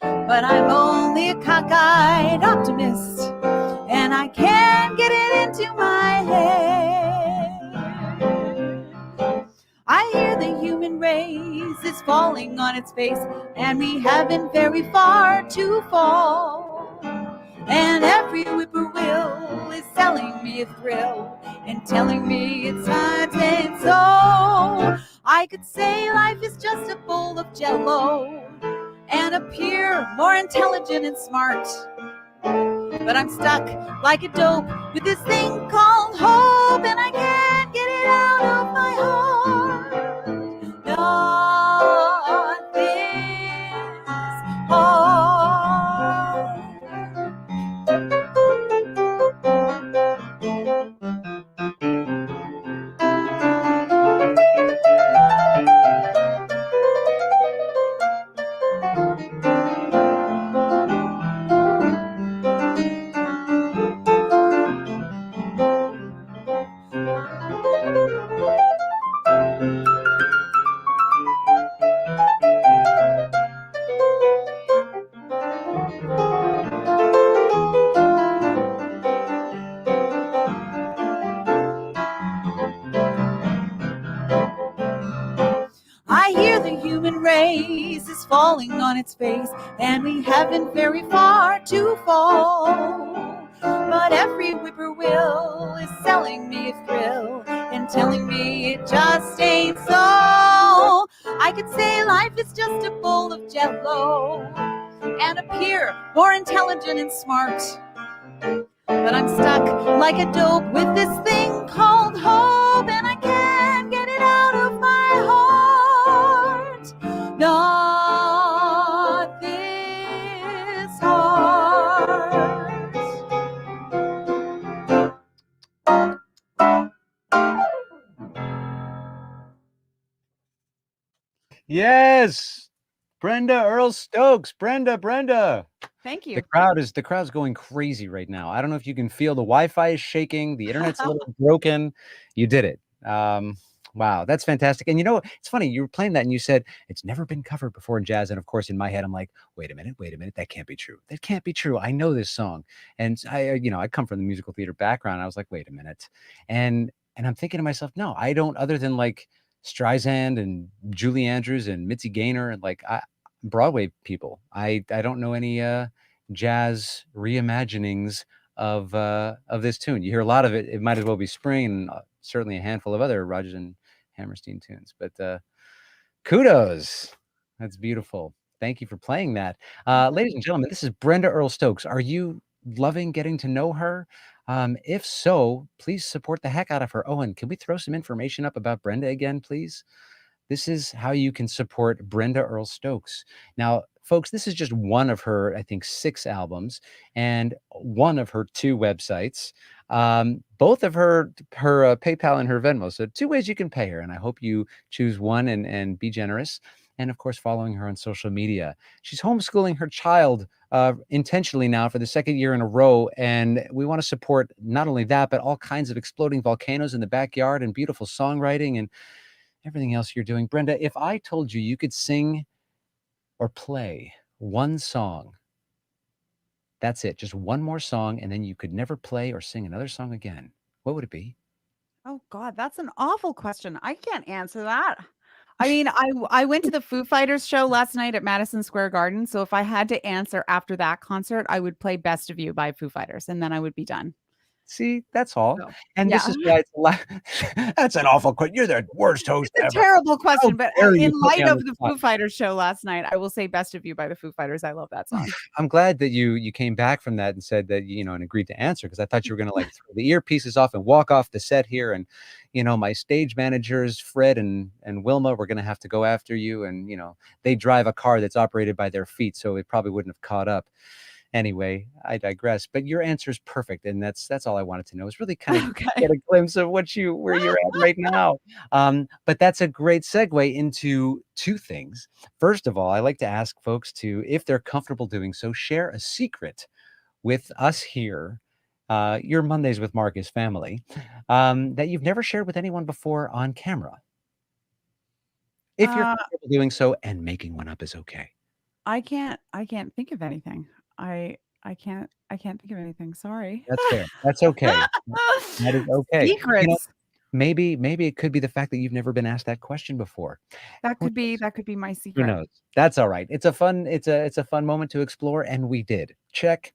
But I'm only a cockeyed optimist, and I can't get it into my head. I hear the human race is falling on its face, and we haven't very far to fall. And every whippoorwill is selling me a thrill and telling me it's time to end. So I could say life is just a bowl of jello and appear more intelligent and smart. But I'm stuck like a dope with this thing called hope, and I can't get it out of my heart. Not this hard. I hear the human race is falling on its face, and we haven't very far to fall. But every whippoorwill is selling me a thrill and telling me it just ain't so. I could say life is just a bowl of jello and appear more intelligent and smart. But I'm stuck like a dope with this thing called hope, and I can't get it out of my heart. Not this hard. Yes, Brenda Earle Stokes. Brenda. Thank you. The crowd's going crazy right now. I don't know if you can feel the Wi-Fi is shaking, the internet's a little broken. You did it. Wow, that's fantastic. And it's funny, you were playing that and you said it's never been covered before in jazz. And of course, in my head, I'm like, wait a minute, that can't be true. That can't be true. I know this song. And I come from the musical theater background. I was like, wait a minute. And I'm thinking to myself, no, I don't, other than like Streisand and Julie Andrews and Mitzi Gaynor and like Broadway people. I don't know any jazz reimaginings of this tune. You hear a lot of it. It might as well be Spring, and certainly a handful of other Rodgers and Hammerstein tunes. But kudos, that's beautiful. Thank you for playing that, ladies and gentlemen. This is Brenda Earle Stokes. Are you loving getting to know her? If so, please support the heck out of her. Owen, can we throw some information up about Brenda again, please? This is how you can support Brenda Earle Stokes. Now, Folks, this is just one of her, I think, 6 albums and one of her 2 websites. Both of her PayPal and her Venmo. So 2 ways you can pay her, and I hope you choose one and be generous. And of course, following her on social media. She's homeschooling her child intentionally now for the 2nd year in a row, and we want to support not only that, but all kinds of exploding volcanoes in the backyard and beautiful songwriting and everything else you're doing. Brenda, if I told you you could sing or play one song, that's it, just one more song, and then you could never play or sing another song again, what would it be? Oh God, that's an awful question. I can't answer that. I mean, I went to the Foo Fighters show last night at Madison Square Garden, so if I had to answer after that concert, I would play Best of You by Foo Fighters, and then I would be done. See, that's all. So, And this yeah. is why that's an awful question. You're the worst host It's a ever. terrible How question, but dare you in put me light on of the the spot. Foo Fighters show last night, I will say Best of You by the Foo Fighters. I love that song. I'm glad that you came back from that and said that, and agreed to answer, because I thought you were gonna like throw the earpieces off and walk off the set here. And, my stage managers, Fred and Wilma, were gonna have to go after you. And, they drive a car that's operated by their feet, so it probably wouldn't have caught up. Anyway, I digress. But your answer is perfect, and that's all I wanted to know, is really kind of Okay. get a glimpse of where you're at right now. But that's a great segue into 2 things. First of all, I like to ask folks to, if they're comfortable doing so, share a secret with us here, your Mondays with Marcus family, that you've never shared with anyone before on camera. If you're Uh, comfortable doing so, and making one up is okay. I can't think of anything. I can't think of anything. Sorry. That's fair. That's okay. That is okay. Secrets. Maybe it could be the fact that you've never been asked that question before. That Who could be knows? that could be my Who secret. knows? That's all right. It's a fun moment to explore, and we did. Check.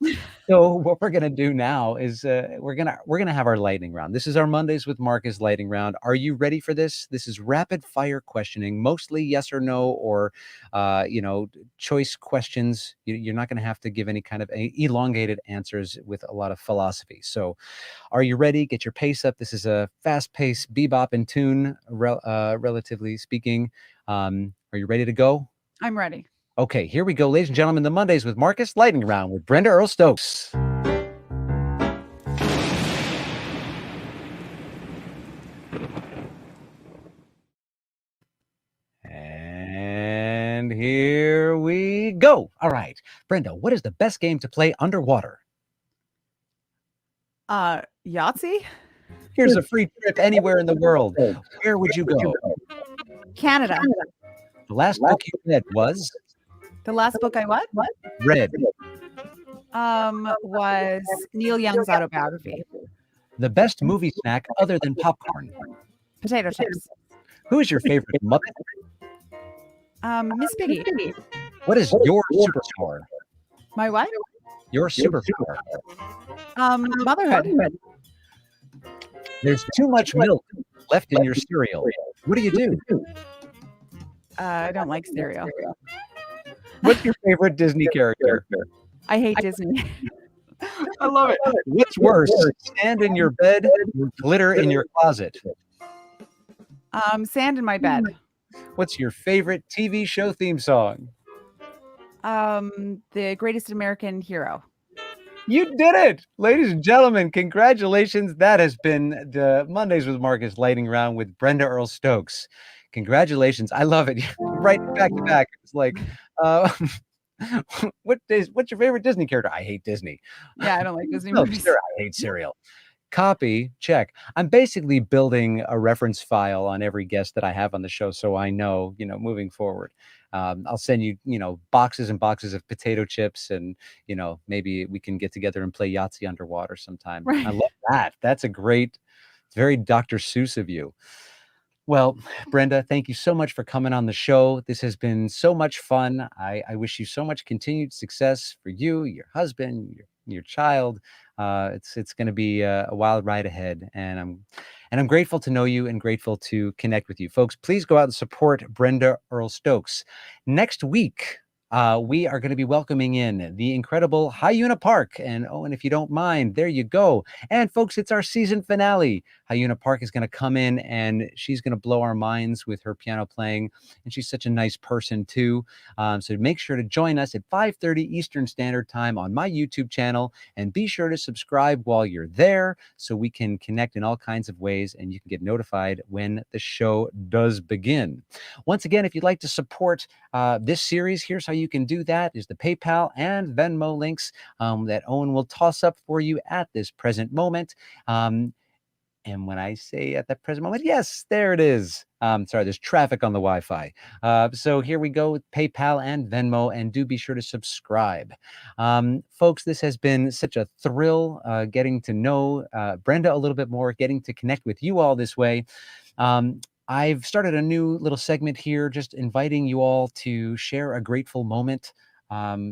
So what we're gonna do now is we're gonna have our lightning round. This is our Mondays with Marcus lightning round. Are you ready for this? This is rapid fire questioning, mostly yes or no, or choice questions. You're not gonna have to give any kind of elongated answers with a lot of philosophy. So, are you ready? Get your pace up. This is a fast-paced bebop and tune, relatively speaking. Are you ready to go? I'm ready. Okay, here we go, ladies and gentlemen. The Mondays with Marcus lightning round with Brenda Earle Stokes. And here we go. All right, Brenda, what is the best game to play underwater? Yahtzee? Here's a free trip anywhere in the world. Where would you go? Canada. The last book you read was The last book I what? read. Was Neil Young's autobiography. The best movie snack other than popcorn. Potato chips. Who is your favorite Muppet? Miss Piggy. What is your superpower? My what? Your superpower. Motherhood. There's too much milk left in your cereal. What do you do? I don't like cereal. What's your favorite Disney character? I hate Disney. I love it. What's worse, sand in your bed or glitter in your closet? Sand in my bed. What's your favorite TV show theme song? The Greatest American Hero. You did it, ladies and gentlemen. Congratulations. That has been the Mondays with Marcus lightning round with Brenda Earle Stokes. Congratulations. I love it. Right back to back. It's like, what's your favorite Disney character? I hate Disney. Yeah, I don't like Disney No, movies. sure, I hate cereal. Copy, check. I'm basically building a reference file on every guest that I have on the show, so I know, moving forward. I'll send you, boxes and boxes of potato chips, and maybe we can get together and play Yahtzee underwater sometime. Right. I love that. That's it's very Dr. Seuss of you. Well, Brenda, thank you so much for coming on the show. This has been so much fun. I wish you so much continued success for you, your husband, your child. It's going to be a wild ride ahead, and I'm grateful to know you and grateful to connect with you, folks. Please go out and support Brenda Earle Stokes. Next week, we are going to be welcoming in the incredible Hyuna Park. And Owen, if you don't mind, there you go. And folks, it's our season finale. Hyuna Park is going to come in and she's going to blow our minds with her piano playing. And she's such a nice person too. So make sure to join us at 5:30 Eastern Standard Time on my YouTube channel. And be sure to subscribe while you're there so we can connect in all kinds of ways and you can get notified when the show does begin. Once again, if you'd like to support this series, here's how you can do that is the PayPal and Venmo links that Owen will toss up for you at this present moment. And when I say at that present moment, yes, there it is. Sorry, there's traffic on the Wi-Fi. So here we go with PayPal and Venmo, and do be sure to subscribe. Folks, this has been such a thrill getting to know Brenda a little bit more, getting to connect with you all this way. I've started a new little segment here, just inviting you all to share a grateful moment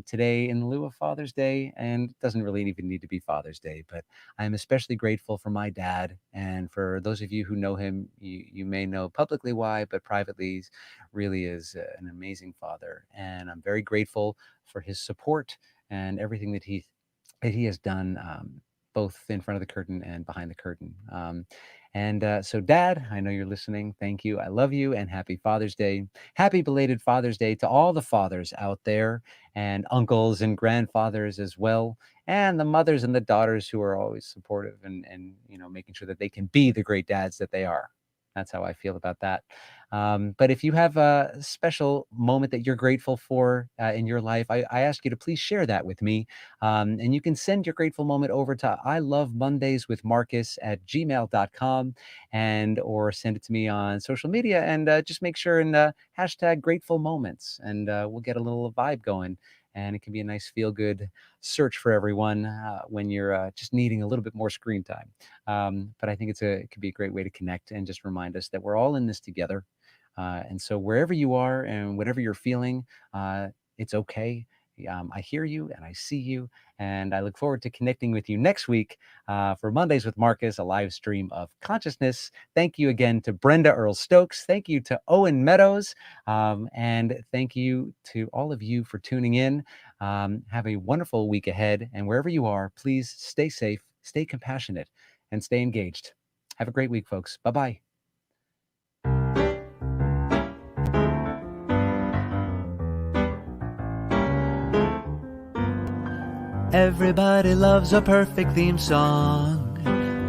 today in lieu of Father's Day. And it doesn't really even need to be Father's Day, but I'm especially grateful for my dad. And for those of you who know him, you may know publicly why, but privately, he really is an amazing father. And I'm very grateful for his support and everything that he has done, both in front of the curtain and behind the curtain. So, Dad, I know you're listening. Thank you. I love you, and happy Father's Day. Happy belated Father's Day to all the fathers out there, and uncles and grandfathers as well, and the mothers and the daughters who are always supportive and making sure that they can be the great dads that they are. That's how I feel about that. But if you have a special moment that you're grateful for in your life, I ask you to please share that with me. And you can send your grateful moment over to ilovemondayswithmarcus@gmail.com or send it to me on social media and just make sure and hashtag grateful moments and we'll get a little vibe going. And it can be a nice feel-good search for everyone when you're just needing a little bit more screen time. But I think it could be a great way to connect and just remind us that we're all in this together. And so wherever you are and whatever you're feeling, it's okay. I hear you and I see you. And I look forward to connecting with you next week for Mondays with Marcus, a live stream of consciousness. Thank you again to Brenda Earle Stokes. Thank you to Owen Meadows. And thank you to all of you for tuning in. Have a wonderful week ahead. And wherever you are, please stay safe, stay compassionate, and stay engaged. Have a great week, folks. Bye-bye. Everybody loves a perfect theme song,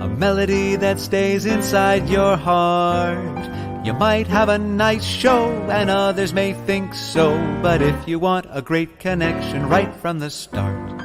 a melody that stays inside your heart. You might have a nice show and others may think so, but if you want a great connection right from the start,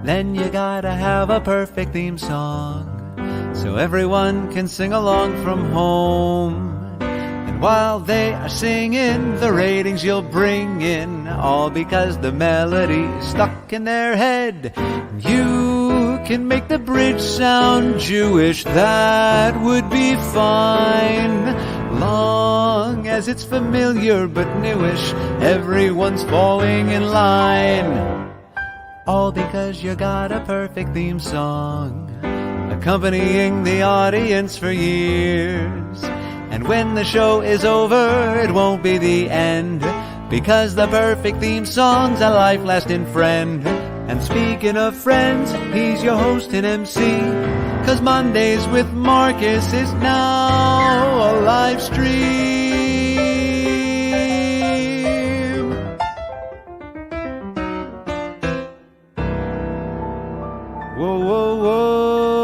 then you gotta have a perfect theme song, so everyone can sing along from home. And while they are singing, the ratings you'll bring in, all because the melody is stuck in their head. You can make the bridge sound Jewish, that would be fine, long as it's familiar but newish. Everyone's falling in line, all because you got a perfect theme song, accompanying the audience for years. And when the show is over, it won't be the end, because the perfect theme song's a life-lasting friend. And speaking of friends, he's your host and MC, 'cause Mondays with Marcus is now a live stream. Whoa, whoa, whoa.